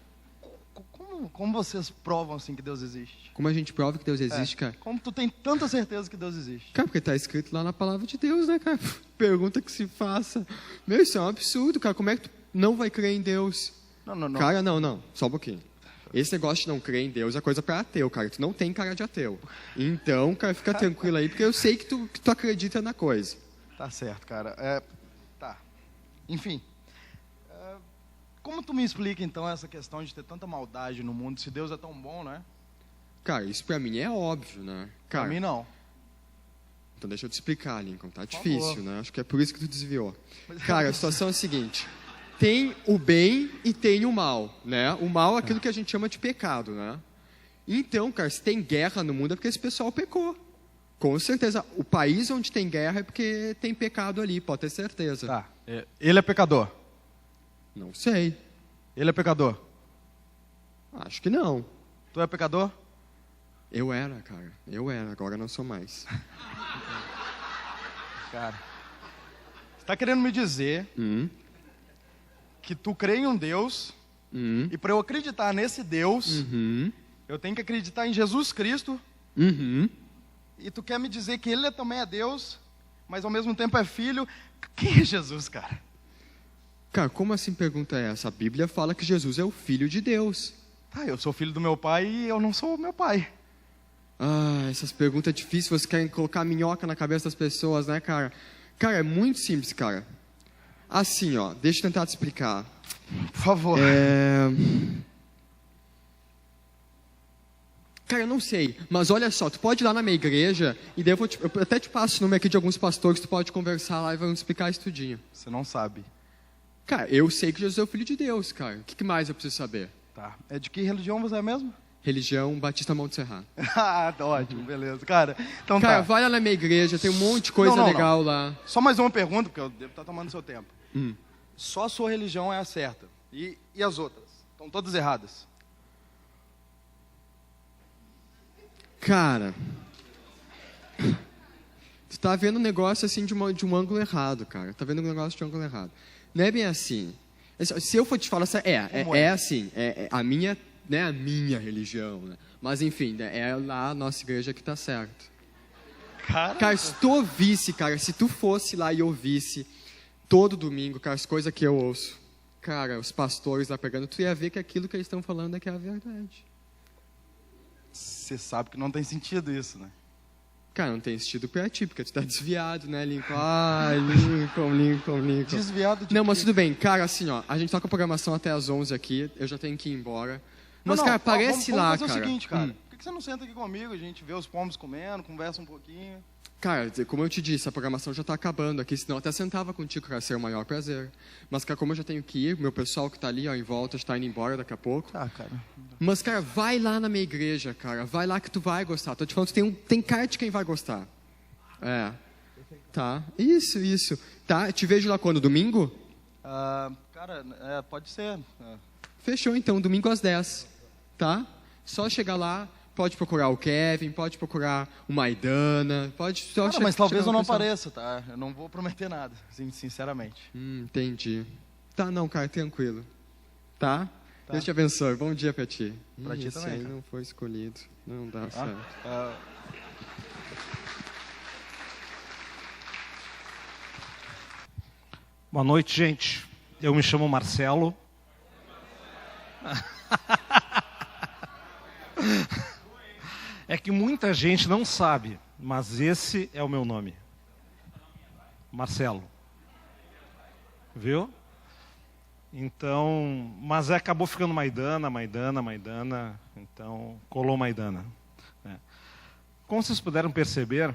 Como vocês provam, assim, que Deus existe? Como a gente prova que Deus existe, cara? Como tu tem tanta certeza que Deus existe? Cara, porque tá escrito lá na palavra de Deus, né, cara? Pergunta que se faça. Meu, isso é um absurdo, cara. Como é que tu não vai crer em Deus? Não. Cara, não. Só um pouquinho. Esse negócio de não crer em Deus é coisa pra ateu, cara. Tu não tem cara de ateu. Então, cara, fica tranquilo aí, porque eu sei que tu acredita na coisa. Tá certo, cara. Tá. Enfim. Como tu me explica, então, essa questão de ter tanta maldade no mundo, se Deus é tão bom, né? Cara, isso pra mim é óbvio, né? Cara, pra mim, não. Então deixa eu te explicar, Lincoln. Tá difícil, né? Acho que é por isso que tu desviou. Cara, a situação é a seguinte. Tem o bem e tem o mal, né? O mal é aquilo que a gente chama de pecado, né? Então, cara, se tem guerra no mundo é porque esse pessoal pecou. Com certeza. O país onde tem guerra é porque tem pecado ali, pode ter certeza. Tá. Ele é pecador? Não sei. Ele é pecador? Acho que não. Tu é pecador? Eu era, cara. Agora não sou mais. Cara, você tá querendo me dizer que tu crê em um Deus e para eu acreditar nesse Deus, eu tenho que acreditar em Jesus Cristo e tu quer me dizer que ele também é Deus, mas ao mesmo tempo é filho? Quem é Jesus, cara? Cara, como assim pergunta é essa? A Bíblia fala que Jesus é o Filho de Deus. Tá, eu sou filho do meu pai e eu não sou o meu pai. Ah, essas perguntas difíceis, vocês querem colocar minhoca na cabeça das pessoas, né, cara? Cara, é muito simples, cara. Assim, ó, deixa eu tentar te explicar. Por favor. Cara, eu não sei, mas olha só, tu pode ir lá na minha igreja e daí eu até te passo o nome aqui de alguns pastores, tu pode conversar lá e vão te explicar isso tudinho. Você não sabe. Cara, eu sei que Jesus é o Filho de Deus, cara. O que mais eu preciso saber? Tá. É de que religião você é mesmo? Religião Batista Monte Serra. Ah, ótimo, beleza. Cara, então cara, vai lá na minha igreja, tem um monte de coisa legal lá. Só mais uma pergunta, porque eu devo estar tomando seu tempo. Só a sua religião é a certa. E as outras? Estão todas erradas. Cara, tu tá vendo um negócio assim de um ângulo errado, cara. Tá vendo um negócio de um ângulo errado. Não é bem assim. Se eu for te falar, é assim, a minha, né, a minha religião, né? Mas enfim, é lá a nossa igreja que tá certo. Cara, se tu ouvisse, cara, se tu fosse lá e ouvisse todo domingo, cara, as coisas que eu ouço, cara, os pastores lá pregando, tu ia ver que aquilo que eles estão falando é que é a verdade. Você sabe que não tem sentido isso, né? Cara, não tem sentido pra ti, porque tu tá desviado, né, Lincoln? Ai, Lincoln. Desviado de Não, mas tudo bem. Cara, assim, ó, a gente tá com a programação até as 11 aqui, eu já tenho que ir embora. Mas, cara, parece lá, cara. Vamos fazer o seguinte, cara. por que você não senta aqui comigo? A gente vê os pombos comendo, conversa um pouquinho. Cara, como eu te disse, a programação já está acabando aqui, senão eu até sentava contigo, cara, seria o maior prazer. Mas, cara, como eu já tenho que ir, meu pessoal que está ali, ó, em volta, está indo embora daqui a pouco. Tá, cara. Mas, cara, vai lá na minha igreja, cara, vai lá que tu vai gostar. Tô te falando, tem cara de quem vai gostar. É. Tá, isso. Tá, te vejo lá quando? Domingo? Cara, pode ser. Fechou, então, domingo às 10. Tá? Só chegar lá. Pode procurar o Kevin, pode procurar o Maidana, pode só Cara, mas talvez eu não pessoal. apareça, tá? Eu não vou prometer nada, sinceramente. Entendi. Tá, não, cara, tranquilo. Tá? Deus te abençoe. Bom dia pra ti. Pra ti esse também, aí cara. não foi escolhido. Não dá certo. Boa noite, gente. Eu me chamo Marcelo. É que muita gente não sabe, mas esse é o meu nome. Marcelo. Viu? Então, mas acabou ficando Maidana. Então, colou Maidana. Como vocês puderam perceber,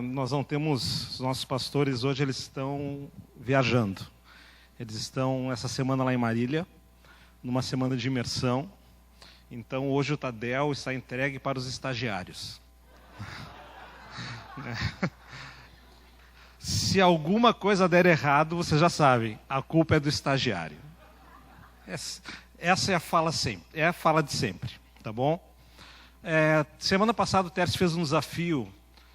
nós não temos, os nossos pastores hoje eles estão viajando. Eles estão essa semana lá em Marília, numa semana de imersão. Então hoje o Tadel está entregue para os estagiários. Se alguma coisa der errado, vocês já sabem, a culpa é do estagiário. Essa é a fala sempre, é a fala de sempre, tá bom? Semana passada o Tércio fez um desafio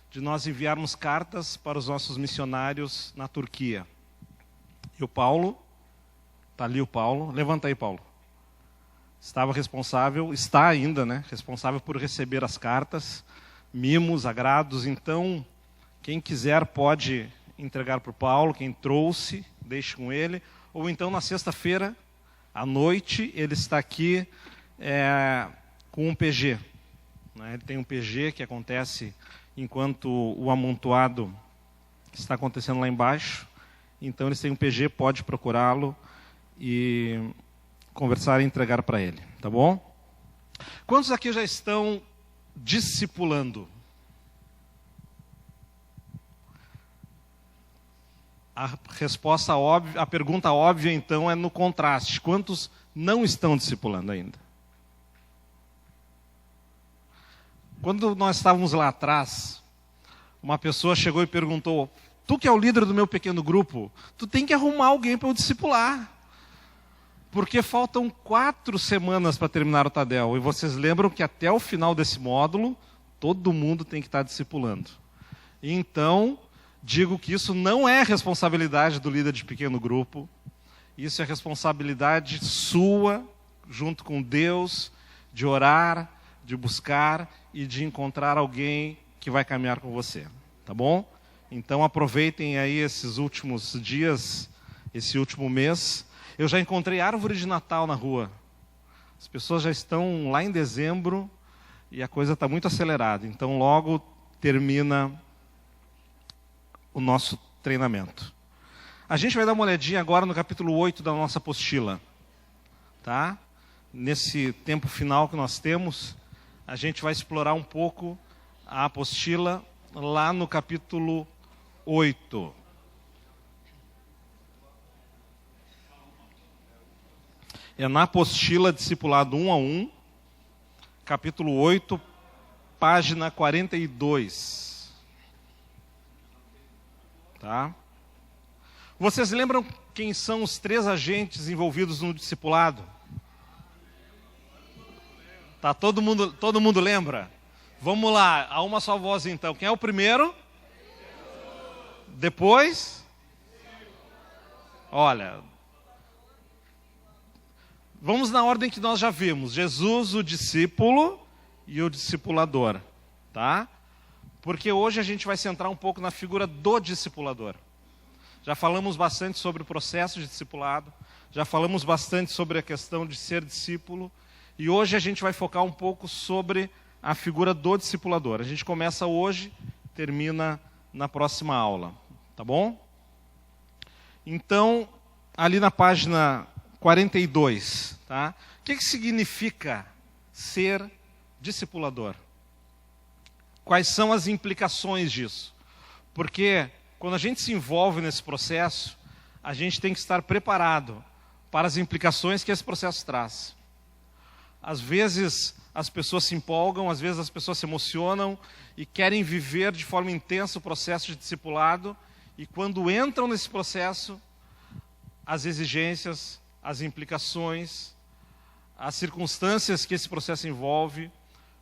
de nós enviarmos cartas para os nossos missionários na Turquia. E o Paulo, está ali o Paulo, levanta aí, Paulo. Está ainda, né, responsável por receber as cartas, mimos, agrados. Então, quem quiser pode entregar para o Paulo, quem trouxe, deixe com ele. Ou então, na sexta-feira, à noite, ele está aqui com um PG. Né? Ele tem um PG que acontece enquanto o amontoado está acontecendo lá embaixo. Então, eles têm um PG, pode procurá-lo e conversar e entregar para ele, tá bom? Quantos aqui já estão discipulando? A resposta óbvia, a pergunta óbvia então é no contraste. Quantos não estão discipulando ainda? Quando nós estávamos lá atrás, uma pessoa chegou e perguntou: tu que é o líder do meu pequeno grupo, tu tem que arrumar alguém para eu discipular. Porque faltam 4 semanas para terminar o Tadel. E vocês lembram que até o final desse módulo, todo mundo tem que estar discipulando. Então, digo que isso não é responsabilidade do líder de pequeno grupo. Isso é responsabilidade sua, junto com Deus, de orar, de buscar e de encontrar alguém que vai caminhar com você. Tá bom? Então, aproveitem aí esses últimos dias, esse último mês. Eu já encontrei árvore de Natal na rua. As pessoas já estão lá em dezembro e a coisa está muito acelerada. Então, logo termina o nosso treinamento. A gente vai dar uma olhadinha agora no capítulo 8 da nossa apostila. Tá? Nesse tempo final que nós temos, a gente vai explorar um pouco a apostila lá no capítulo 8. É na apostila Discipulado 1 a 1, capítulo 8, página 42. Tá? Vocês lembram quem são os 3 agentes envolvidos no discipulado? Tá, todo mundo lembra? Vamos lá, a uma só voz então. Quem é o primeiro? Depois? Olha, vamos na ordem que nós já vimos. Jesus, o discípulo e o discipulador. Tá? Porque hoje a gente vai centrar um pouco na figura do discipulador. Já falamos bastante sobre o processo de discipulado, já falamos bastante sobre a questão de ser discípulo, e hoje a gente vai focar um pouco sobre a figura do discipulador. A gente começa hoje, termina na próxima aula, tá bom? Então, ali na página 42, tá? O que significa ser discipulador? Quais são as implicações disso? Porque quando a gente se envolve nesse processo, a gente tem que estar preparado para as implicações que esse processo traz. Às vezes as pessoas se empolgam, às vezes as pessoas se emocionam e querem viver de forma intensa o processo de discipulado, e quando entram nesse processo, as exigências, as implicações, as circunstâncias que esse processo envolve,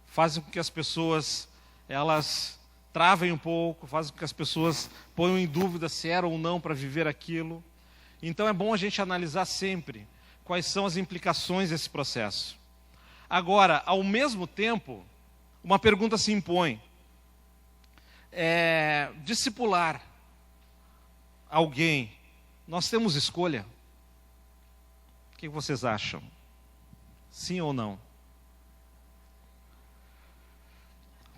fazem com que as pessoas elas travem um pouco, fazem com que as pessoas ponham em dúvida se era ou não para viver aquilo. Então é bom a gente analisar sempre quais são as implicações desse processo. Agora, ao mesmo tempo, uma pergunta se impõe. Discipular alguém, nós temos escolha? O que vocês acham? Sim ou não?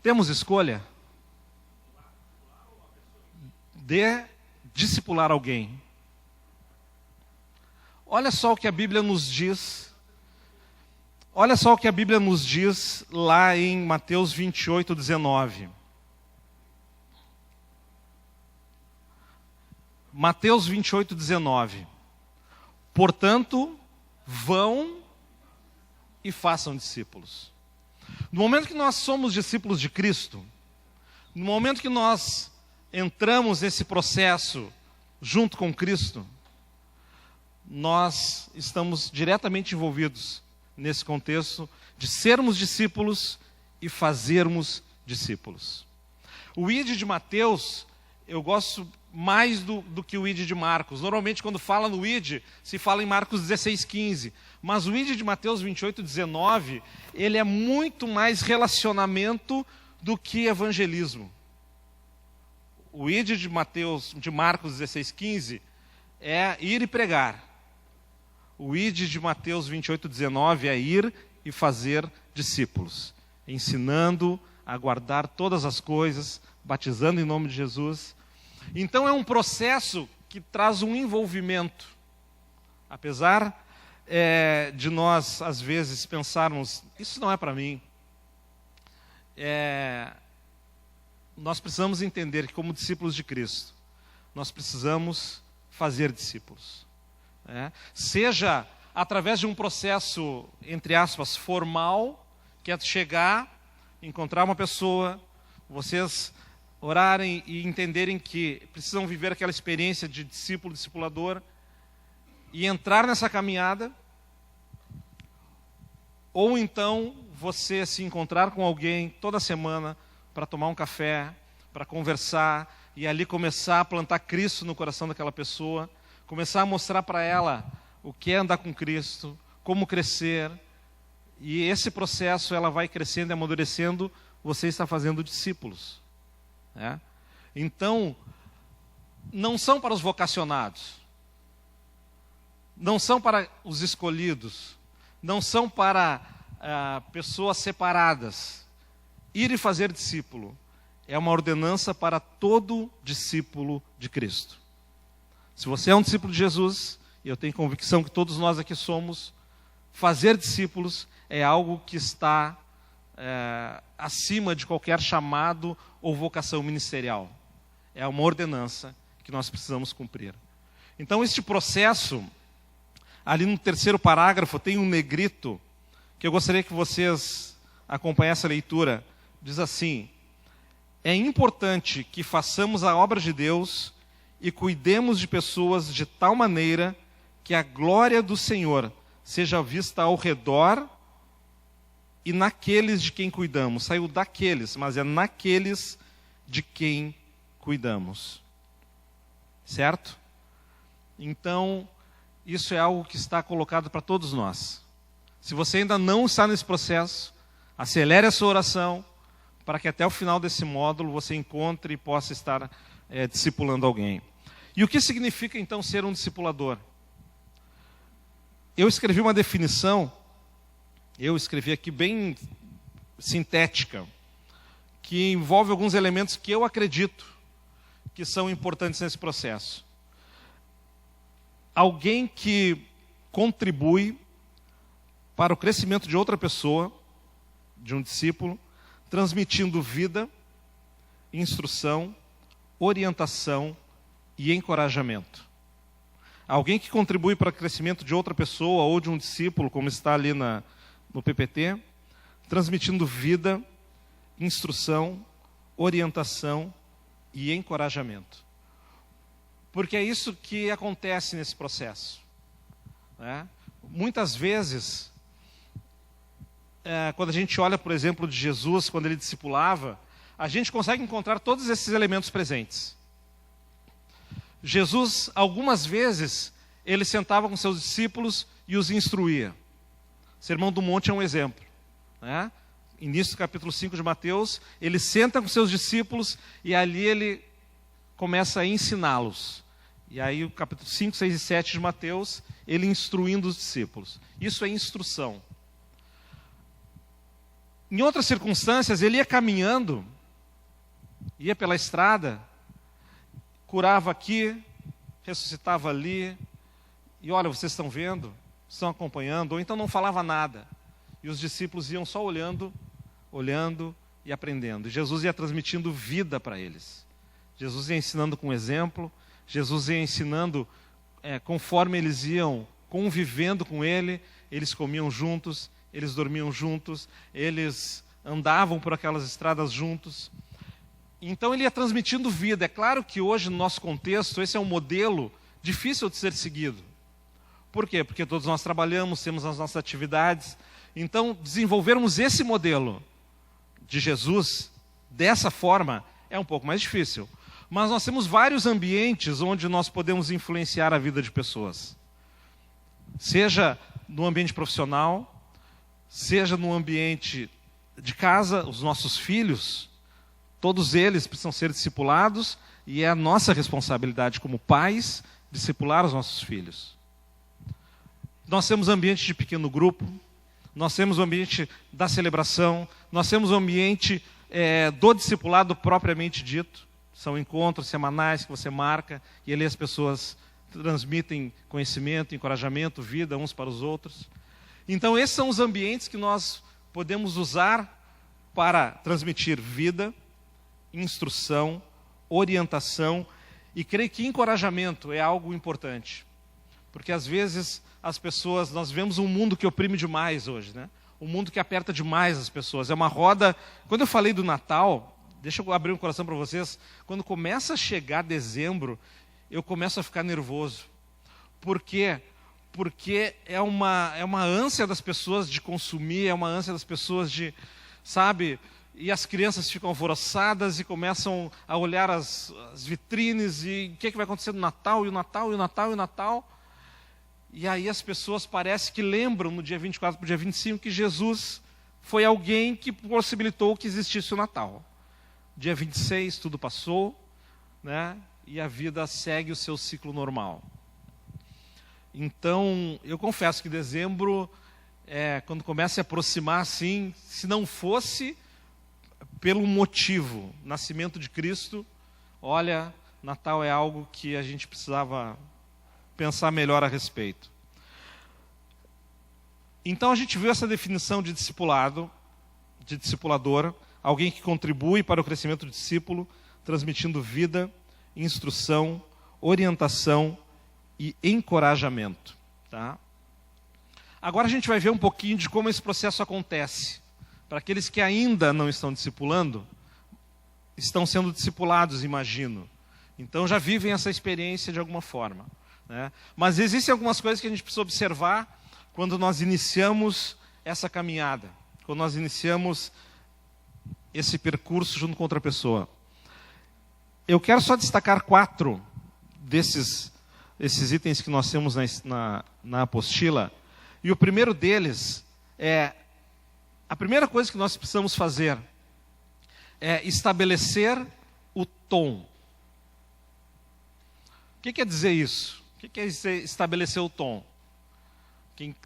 Temos escolha de discipular alguém. Olha só o que a Bíblia nos diz. Olha só o que a Bíblia nos diz lá em Mateus 28, 19. Mateus 28, 19. Portanto, vão e façam discípulos. No momento que nós somos discípulos de Cristo, no momento que nós entramos nesse processo junto com Cristo, nós estamos diretamente envolvidos nesse contexto de sermos discípulos e fazermos discípulos. O ID de Mateus, eu gosto mais do que o ID de Marcos. Normalmente, quando fala no ID, se fala em Marcos 16, 15. Mas o ID de Mateus 28, 19, ele é muito mais relacionamento do que evangelismo. O ID de Marcos 16, 15 é ir e pregar. O ID de Mateus 28, 19 é ir e fazer discípulos, ensinando a guardar todas as coisas, batizando em nome de Jesus. Então é um processo que traz um envolvimento. Apesar de nós, às vezes, pensarmos, isso não é para mim. Nós precisamos entender que, como discípulos de Cristo, nós precisamos fazer discípulos. Seja através de um processo, entre aspas, formal, que é chegar, encontrar uma pessoa, vocês orarem e entenderem que precisam viver aquela experiência de discípulo, discipulador, e entrar nessa caminhada, ou então você se encontrar com alguém toda semana para tomar um café, para conversar, e ali começar a plantar Cristo no coração daquela pessoa, começar a mostrar para ela o que é andar com Cristo, como crescer, e esse processo ela vai crescendo e amadurecendo, você está fazendo discípulos. Então, não são para os vocacionados, não são para os escolhidos, não são para pessoas separadas. Ir e fazer discípulo é uma ordenança para todo discípulo de Cristo. Se você é um discípulo de Jesus, e eu tenho convicção que todos nós aqui somos, fazer discípulos é algo que está acima de qualquer chamado ou vocação ministerial. É uma ordenança que nós precisamos cumprir. Então, este processo, ali no terceiro parágrafo, tem um negrito, que eu gostaria que vocês acompanhassem a leitura. Diz assim: é importante que façamos a obra de Deus e cuidemos de pessoas de tal maneira que a glória do Senhor seja vista ao redor e naqueles de quem cuidamos. Saiu daqueles, mas é naqueles de quem cuidamos. Certo? Então, isso é algo que está colocado para todos nós. Se você ainda não está nesse processo, acelere a sua oração, para que até o final desse módulo você encontre e possa estar discipulando alguém. E o que significa, então, ser um discipulador? Eu escrevi uma definição, eu escrevi aqui bem sintética, que envolve alguns elementos que eu acredito que são importantes nesse processo. Alguém que contribui para o crescimento de outra pessoa de um discípulo, transmitindo vida, instrução, orientação e encorajamento. Alguém que contribui para o crescimento de outra pessoa ou de um discípulo, como está ali no PPT, transmitindo vida, instrução, orientação e encorajamento. Porque é isso que acontece nesse processo, né? Muitas vezes, quando a gente olha, por exemplo, de Jesus, quando ele discipulava, a gente consegue encontrar todos esses elementos presentes. Jesus, algumas vezes, ele sentava com seus discípulos e os instruía. O Sermão do Monte é um exemplo, né? Início do capítulo 5 de Mateus, ele senta com seus discípulos e ali ele começa a ensiná-los. E aí o capítulo 5, 6 e 7 de Mateus, ele instruindo os discípulos. Isso é instrução. Em outras circunstâncias, ele ia caminhando, ia pela estrada, curava aqui, ressuscitava ali, e olha, vocês estão vendo, estão acompanhando, ou então não falava nada. E os discípulos iam só olhando e aprendendo. E Jesus ia transmitindo vida para eles. Jesus ia ensinando com exemplo, Jesus ia ensinando conforme eles iam convivendo com ele, eles comiam juntos, eles dormiam juntos, eles andavam por aquelas estradas juntos. Então ele ia transmitindo vida. É claro que hoje, no nosso contexto, esse é um modelo difícil de ser seguido. Por quê? Porque todos nós trabalhamos, temos as nossas atividades. Então, desenvolvermos esse modelo de Jesus dessa forma é um pouco mais difícil. Mas nós temos vários ambientes onde nós podemos influenciar a vida de pessoas. Seja no ambiente profissional, seja no ambiente de casa, os nossos filhos, todos eles precisam ser discipulados e é a nossa responsabilidade como pais discipular os nossos filhos. Nós temos ambiente de pequeno grupo, nós temos o ambiente da celebração, nós temos o ambiente do discipulado propriamente dito. São encontros semanais que você marca e ali as pessoas transmitem conhecimento, encorajamento, vida uns para os outros. Então esses são os ambientes que nós podemos usar para transmitir vida, instrução, orientação e creio que encorajamento é algo importante. Porque às vezes as pessoas, nós vemos um mundo que oprime demais hoje, né? Um mundo que aperta demais as pessoas. É uma roda. Quando eu falei do Natal, deixa eu abrir o coração para vocês. Quando começa a chegar dezembro, eu começo a ficar nervoso. Por quê? Porque é uma ânsia das pessoas de consumir, é uma ânsia das pessoas de, sabe? E as crianças ficam alvoroçadas e começam a olhar as vitrines e o que vai acontecer no Natal, e o Natal, e o Natal, e o Natal. E aí as pessoas parece que lembram no dia 24 para o dia 25 que Jesus foi alguém que possibilitou que existisse o Natal. Dia 26 tudo passou, né? E a vida segue o seu ciclo normal. Então, eu confesso que dezembro, quando começa a se aproximar assim, se não fosse pelo motivo, nascimento de Cristo, olha, Natal é algo que a gente precisava pensar melhor a respeito. Então a gente viu essa definição de discipulado, de discipulador, alguém que contribui para o crescimento do discípulo, transmitindo vida, instrução, orientação e encorajamento. Tá? Agora a gente vai ver um pouquinho de como esse processo acontece. Para aqueles que ainda não estão discipulando, estão sendo discipulados, imagino. Então já vivem essa experiência de alguma forma. Né? Mas existem algumas coisas que a gente precisa observar quando nós iniciamos essa caminhada, quando nós iniciamos esse percurso junto com outra pessoa. Eu quero só destacar 4 desses itens que nós temos na apostila. E o primeiro deles é, a primeira coisa que nós precisamos fazer é estabelecer o tom. O que quer dizer isso? O que quer dizer estabelecer o tom?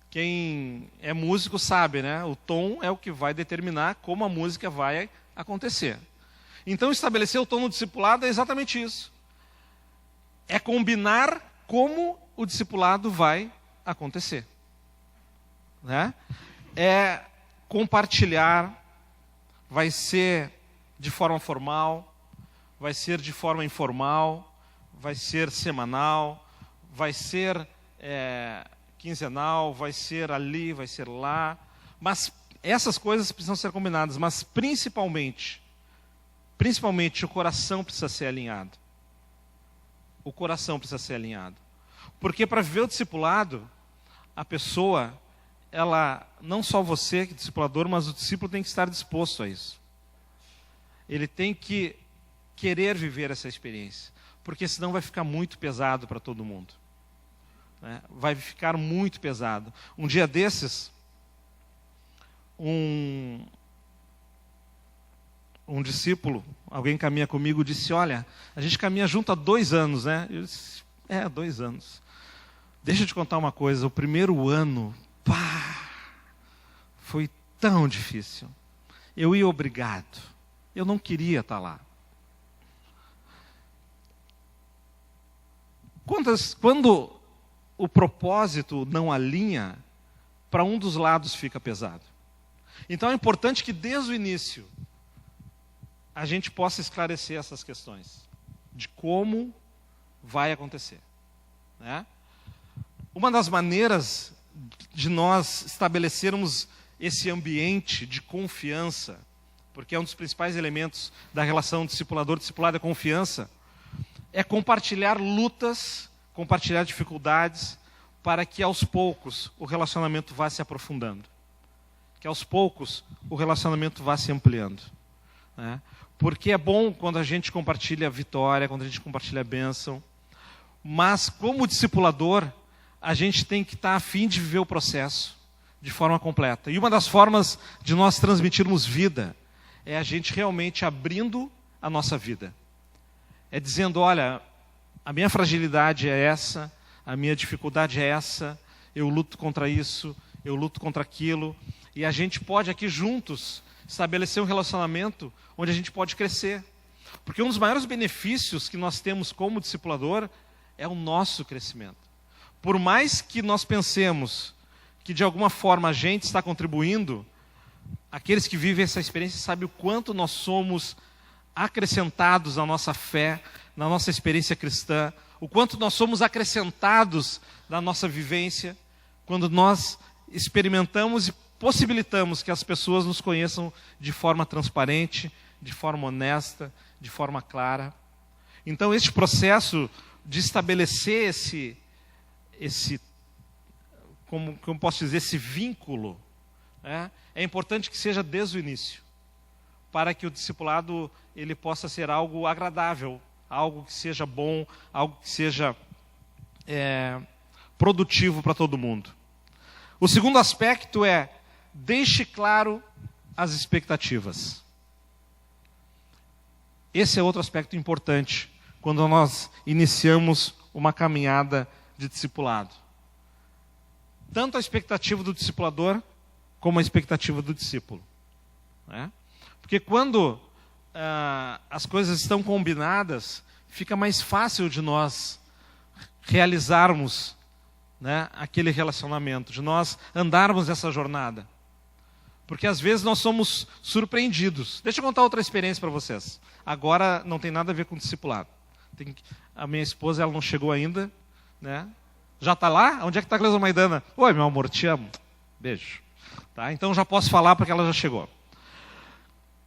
Quem é músico sabe, né? O tom é o que vai determinar como a música vai acontecer. Então, estabelecer o tom no discipulado é exatamente isso. É combinar como o discipulado vai acontecer. Né? É compartilhar, vai ser de forma formal, vai ser de forma informal, vai ser semanal, vai ser quinzenal, vai ser ali, vai ser lá. Mas essas coisas precisam ser combinadas, mas principalmente o coração precisa ser alinhado. O coração precisa ser alinhado. Porque para viver o discipulado, a pessoa, ela, não só você que é discipulador, mas o discípulo tem que estar disposto a isso. Ele tem que querer viver essa experiência, porque senão vai ficar muito pesado para todo mundo. Né? Vai ficar muito pesado. Um dia desses, um discípulo, alguém caminha comigo, disse, olha, a gente caminha junto há 2 anos, né? Eu disse, 2 anos. Deixa eu te contar uma coisa, o primeiro ano, foi tão difícil. Eu ia obrigado. Eu não queria estar lá. Quando o propósito não alinha, para um dos lados fica pesado. Então é importante que desde o início a gente possa esclarecer essas questões de como vai acontecer. Né? Uma das maneiras de nós estabelecermos esse ambiente de confiança, porque é um dos principais elementos da relação discipulador-discipulado, é confiança, é compartilhar lutas, compartilhar dificuldades, para que aos poucos o relacionamento vá se aprofundando. Que aos poucos o relacionamento vá se ampliando. Né? Porque é bom quando a gente compartilha a vitória, quando a gente compartilha a bênção, mas como discipulador, a gente tem que estar a fim de viver o processo de forma completa. E uma das formas de nós transmitirmos vida é a gente realmente abrindo a nossa vida. É dizendo, olha, a minha fragilidade é essa, a minha dificuldade é essa, eu luto contra isso, eu luto contra aquilo, e a gente pode aqui juntos estabelecer um relacionamento onde a gente pode crescer. Porque um dos maiores benefícios que nós temos como discipulador é o nosso crescimento. Por mais que nós pensemos que de alguma forma a gente está contribuindo, aqueles que vivem essa experiência sabem o quanto nós somos acrescentados na nossa fé, na nossa experiência cristã, o quanto nós somos acrescentados na nossa vivência, quando nós experimentamos e possibilitamos que as pessoas nos conheçam de forma transparente, de forma honesta, de forma clara. Então, este processo de estabelecer esse como posso dizer, esse vínculo, né, é importante que seja desde o início, para que o discipulado ele possa ser algo agradável, algo que seja bom, algo que seja produtivo para todo mundo. O segundo aspecto é, deixe claro as expectativas. Esse é outro aspecto importante quando nós iniciamos uma caminhada de discipulado. Tanto a expectativa do discipulador, como a expectativa do discípulo. Né? Porque quando as coisas estão combinadas, fica mais fácil de nós realizarmos, né, aquele relacionamento, de nós andarmos essa jornada. Porque às vezes nós somos surpreendidos. Deixa eu contar outra experiência para vocês. Agora não tem nada a ver com discipulado. A minha esposa, ela não chegou ainda, né? Já está lá? Onde é que está a Cleusa Maidana? Oi, meu amor, te amo. Beijo. Tá? Então já posso falar porque ela já chegou.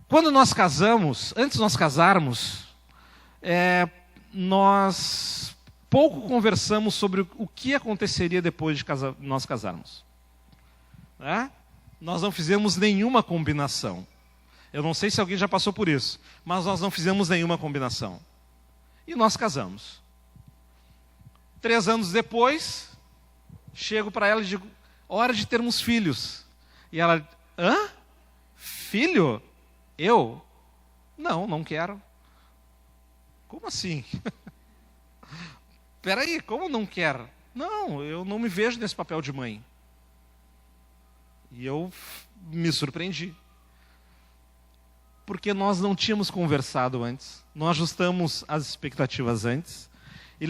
Quando nós casamos, antes de nós casarmos, nós pouco conversamos sobre o que aconteceria depois de nós casarmos. Né? Nós não fizemos nenhuma combinação. Eu não sei se alguém já passou por isso, mas nós não fizemos nenhuma combinação. E nós casamos. 3 anos depois, chego para ela e digo, hora de termos filhos. E ela, hã? Filho? Eu? Não quero. Como assim? Peraí, como não quer? Não, eu não me vejo nesse papel de mãe. E eu me surpreendi. Porque nós não tínhamos conversado antes. Não ajustamos as expectativas antes. E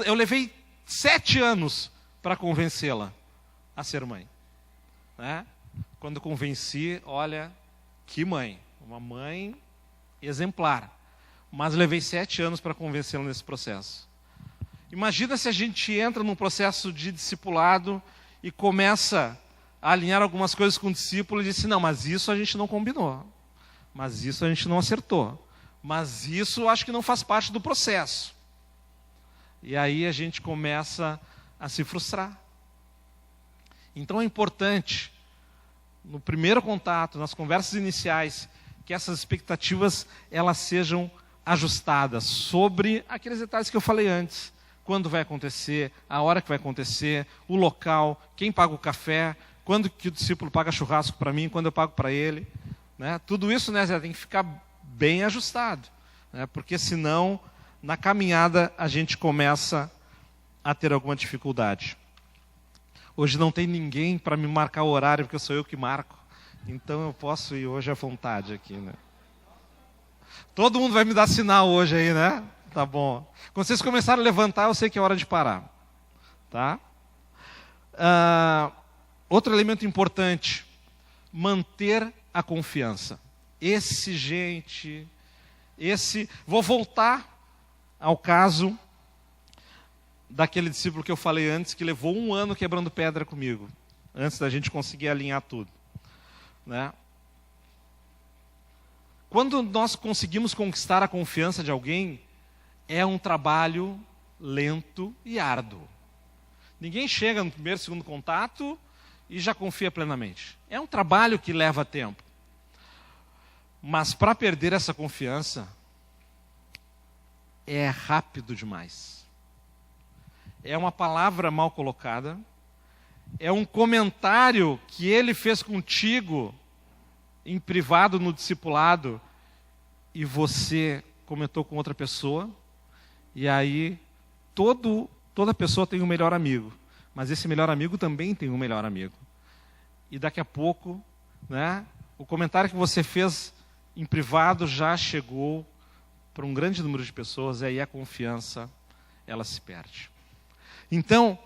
eu levei 7 anos para convencê-la a ser mãe. Né? Quando convenci, olha, que mãe. Uma mãe exemplar. Mas levei 7 anos para convencê-la nesse processo. Imagina se a gente entra num processo de discipulado e começa a alinhar algumas coisas com o discípulo e disse, não, mas isso a gente não combinou. Mas isso a gente não acertou. Mas isso acho que não faz parte do processo. E aí a gente começa a se frustrar. Então é importante, no primeiro contato, nas conversas iniciais, que essas expectativas elas sejam ajustadas sobre aqueles detalhes que eu falei antes. Quando vai acontecer, a hora que vai acontecer, o local, quem paga o café, quando que o discípulo paga churrasco para mim, quando eu pago para ele. Né? Tudo isso, né, Zé, tem que ficar bem ajustado. Né? Porque senão, na caminhada, a gente começa a ter alguma dificuldade. Hoje não tem ninguém para me marcar o horário, porque sou eu que marco. Então eu posso ir hoje à vontade aqui, né? Todo mundo vai me dar sinal hoje aí, né? Tá bom. Quando vocês começarem a levantar, eu sei que é hora de parar. Tá? Outro elemento importante, manter a confiança. Vou voltar ao caso daquele discípulo que eu falei antes, que levou 1 ano quebrando pedra comigo, antes da gente conseguir alinhar tudo. Né? Quando nós conseguimos conquistar a confiança de alguém, é um trabalho lento e árduo. Ninguém chega no primeiro, segundo contato e já confia plenamente. É um trabalho que leva tempo. Mas para perder essa confiança, é rápido demais. É uma palavra mal colocada, é um comentário que ele fez contigo em privado no discipulado e você comentou com outra pessoa, e aí toda pessoa tem um melhor amigo, mas esse melhor amigo também tem um melhor amigo. E daqui a pouco, né, o comentário que você fez em privado já chegou para um grande número de pessoas, e aí a confiança ela se perde. Então,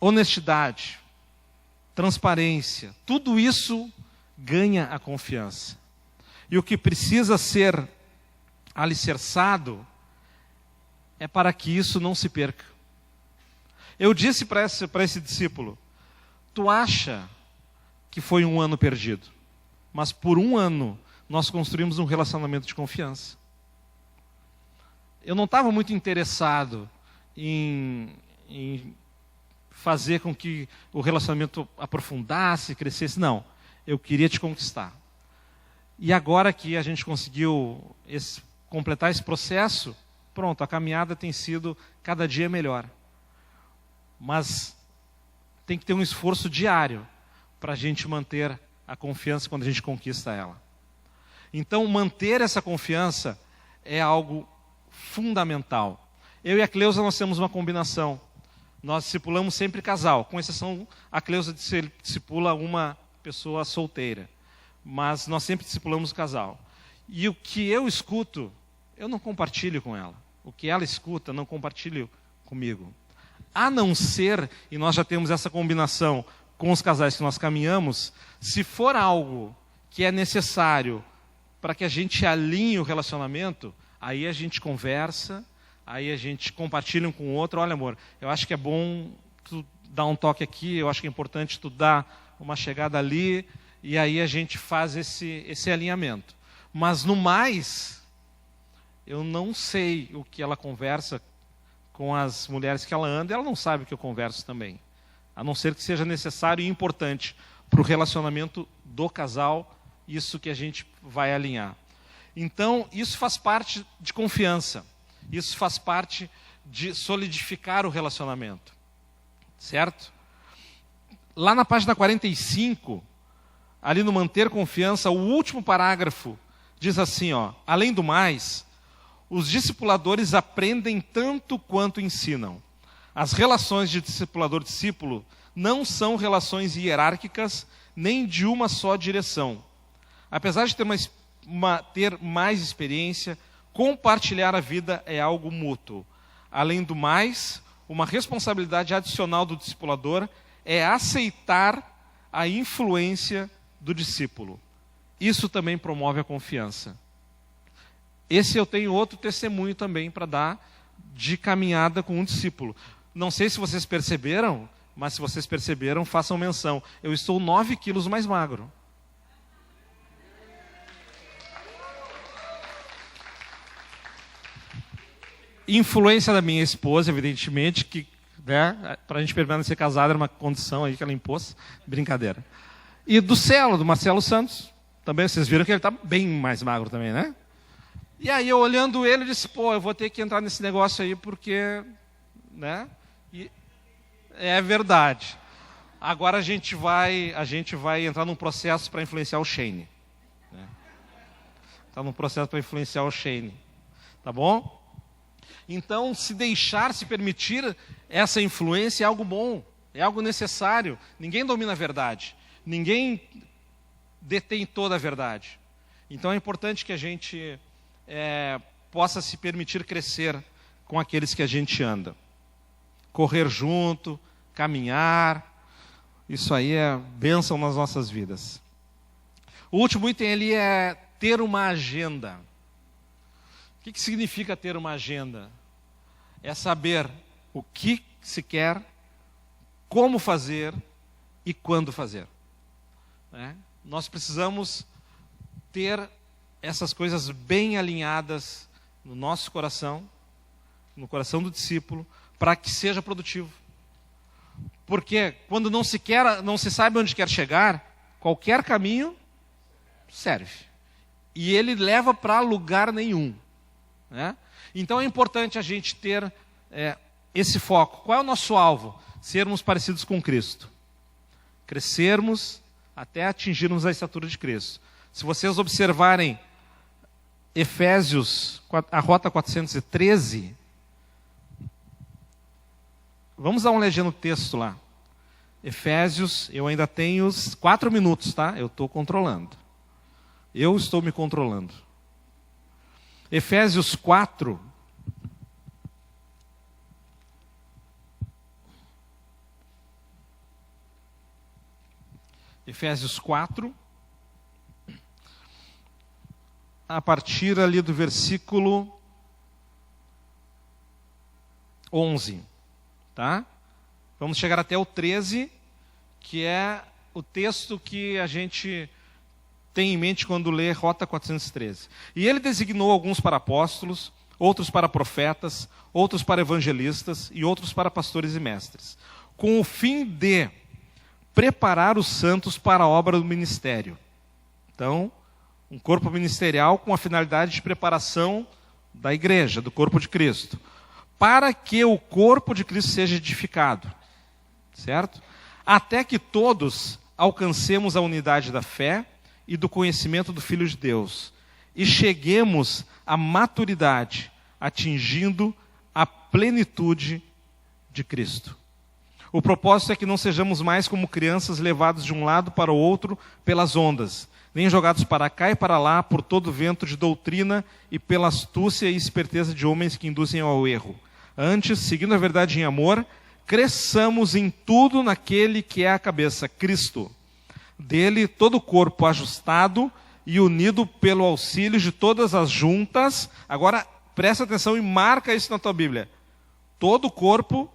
honestidade, transparência, tudo isso ganha a confiança. E o que precisa ser alicerçado é para que isso não se perca. Eu disse para esse discípulo, tu acha que foi 1 ano perdido, mas por 1 ano nós construímos um relacionamento de confiança. Eu não estava muito interessado em fazer com que o relacionamento aprofundasse, crescesse. Não, eu queria te conquistar. E agora que a gente conseguiu completar esse processo, pronto, a caminhada tem sido cada dia melhor. Mas tem que ter um esforço diário para a gente manter a confiança quando a gente conquista ela. Então, manter essa confiança é algo fundamental. Eu e a Cleusa, nós temos uma combinação. Nós discipulamos sempre casal, com exceção, a Cleusa discipula uma pessoa solteira. Mas nós sempre discipulamos o casal. E o que eu escuto, eu não compartilho com ela. O que ela escuta, não compartilho comigo. A não ser, e nós já temos essa combinação com os casais que nós caminhamos, se for algo que é necessário para que a gente alinhe o relacionamento, aí a gente conversa, aí a gente compartilha um com o outro. Olha, amor, eu acho que é bom tu dar um toque aqui, eu acho que é importante tu dar uma chegada ali, e aí a gente faz esse alinhamento. Mas no mais, eu não sei o que ela conversa com as mulheres que ela anda, e ela não sabe o que eu converso também. A não ser que seja necessário e importante para o relacionamento do casal, isso que a gente vai alinhar. Então, isso faz parte de confiança. Isso faz parte de solidificar o relacionamento. Certo? Lá na página 45, ali no Manter Confiança, o último parágrafo diz assim, ó, além do mais, os discipuladores aprendem tanto quanto ensinam. As relações de discipulador-discípulo não são relações hierárquicas nem de uma só direção. Apesar de ter mais experiência, compartilhar a vida é algo mútuo. Além do mais, uma responsabilidade adicional do discipulador é aceitar a influência do discípulo. isso também promove a confiança. Esse eu tenho outro testemunho também para dar de caminhada com um discípulo. Não sei se vocês perceberam, mas se vocês perceberam, façam menção. Eu estou 9 quilos mais magro. Influência da minha esposa, evidentemente, que, né, para a gente permanecer casado era uma condição aí que ela impôs. Brincadeira. E do Marcelo Santos, também vocês viram que ele está bem mais magro também, né? E aí, eu olhando ele, disse, pô, eu vou ter que entrar nesse negócio aí, porque, né? E é verdade. Agora a gente vai entrar num processo para influenciar o Shane. Né? Está num processo para influenciar o Shane. Tá bom? Então, se permitir essa influência é algo bom, é algo necessário. Ninguém domina a verdade. Ninguém detém toda a verdade. Então, é importante que a gente possa se permitir crescer com aqueles que a gente anda. Correr junto, caminhar, isso aí é bênção nas nossas vidas. O último item ali é ter uma agenda. O que significa ter uma agenda? É saber o que se quer, como fazer e quando fazer. Né? Nós precisamos ter essas coisas bem alinhadas no nosso coração, no coração do discípulo, para que seja produtivo. Porque quando não se sabe onde quer chegar, qualquer caminho serve. E ele leva para lugar nenhum. Né? Então é importante a gente ter esse foco. Qual é o nosso alvo? Sermos parecidos com Cristo. Crescermos até atingirmos a estatura de Cristo. Se vocês observarem Efésios, a rota 413, vamos dar uma olhadinha no texto lá. Efésios, eu ainda tenho 4 minutos, tá? Eu estou controlando. Eu estou me controlando. Efésios 4. Efésios 4. A partir ali do versículo 11. Tá? Vamos chegar até o 13, que é o texto que a gente tem em mente quando lê Rota 413. E ele designou alguns para apóstolos, outros para profetas, outros para evangelistas e outros para pastores e mestres, com o fim de preparar os santos para a obra do ministério. Então, um corpo ministerial com a finalidade de preparação da igreja, do corpo de Cristo, para que o corpo de Cristo seja edificado, certo? Até que todos alcancemos a unidade da fé e do conhecimento do Filho de Deus, e cheguemos à maturidade, atingindo a plenitude de Cristo. O propósito é que não sejamos mais como crianças levados de um lado para o outro pelas ondas, nem jogados para cá e para lá por todo vento de doutrina e pela astúcia e esperteza de homens que induzem ao erro. Antes, seguindo a verdade em amor, cresçamos em tudo naquele que é a cabeça, Cristo. Dele, todo o corpo ajustado e unido pelo auxílio de todas as juntas. Agora, presta atenção e marca isso na tua Bíblia. Todo o corpo,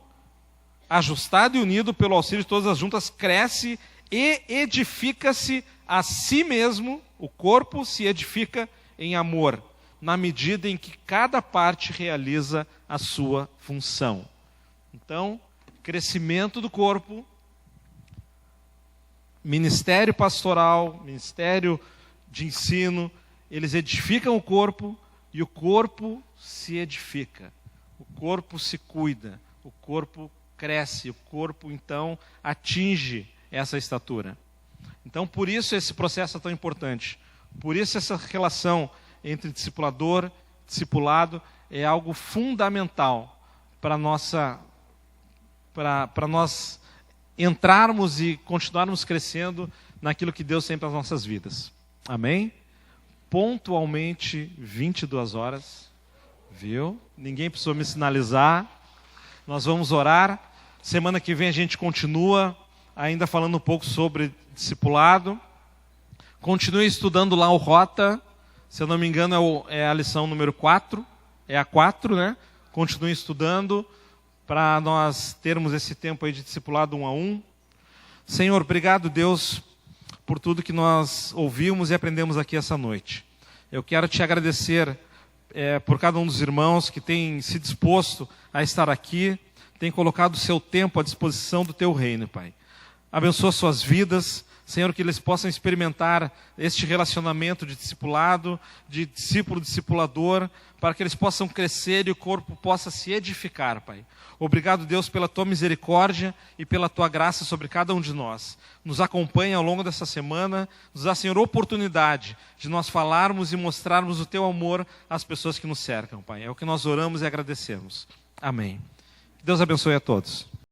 ajustado e unido pelo auxílio de todas as juntas, cresce e edifica-se a si mesmo. O corpo se edifica em amor, na medida em que cada parte realiza a sua função. Então, crescimento do corpo, ministério pastoral, ministério de ensino, eles edificam o corpo e o corpo se edifica. O corpo se cuida, o corpo cresce, o corpo então atinge essa estatura. Então, por isso esse processo é tão importante. Por isso essa relação entre discipulador e discipulado é algo fundamental para nós entrarmos e continuarmos crescendo naquilo que Deus tem para as nossas vidas. Amém? Pontualmente 22 horas. Viu? Ninguém precisou me sinalizar. Nós vamos orar. Semana que vem a gente continua ainda falando um pouco sobre discipulado. Continue estudando lá o Rota. Se eu não me engano, é a lição número 4. É a 4, né? Continue estudando para nós termos esse tempo aí de discipulado 1 a 1. Senhor, obrigado, Deus, por tudo que nós ouvimos e aprendemos aqui essa noite. Eu quero te agradecer por cada um dos irmãos que tem se disposto a estar aqui, tem colocado o seu tempo à disposição do teu reino, Pai. Abençoa suas vidas, Senhor, que eles possam experimentar este relacionamento de discipulado, de discípulo-discipulador, para que eles possam crescer e o corpo possa se edificar, Pai. Obrigado, Deus, pela tua misericórdia e pela tua graça sobre cada um de nós. Nos acompanha ao longo dessa semana, nos dá, Senhor, oportunidade de nós falarmos e mostrarmos o teu amor às pessoas que nos cercam, Pai. É o que nós oramos e agradecemos. Amém. Que Deus abençoe a todos.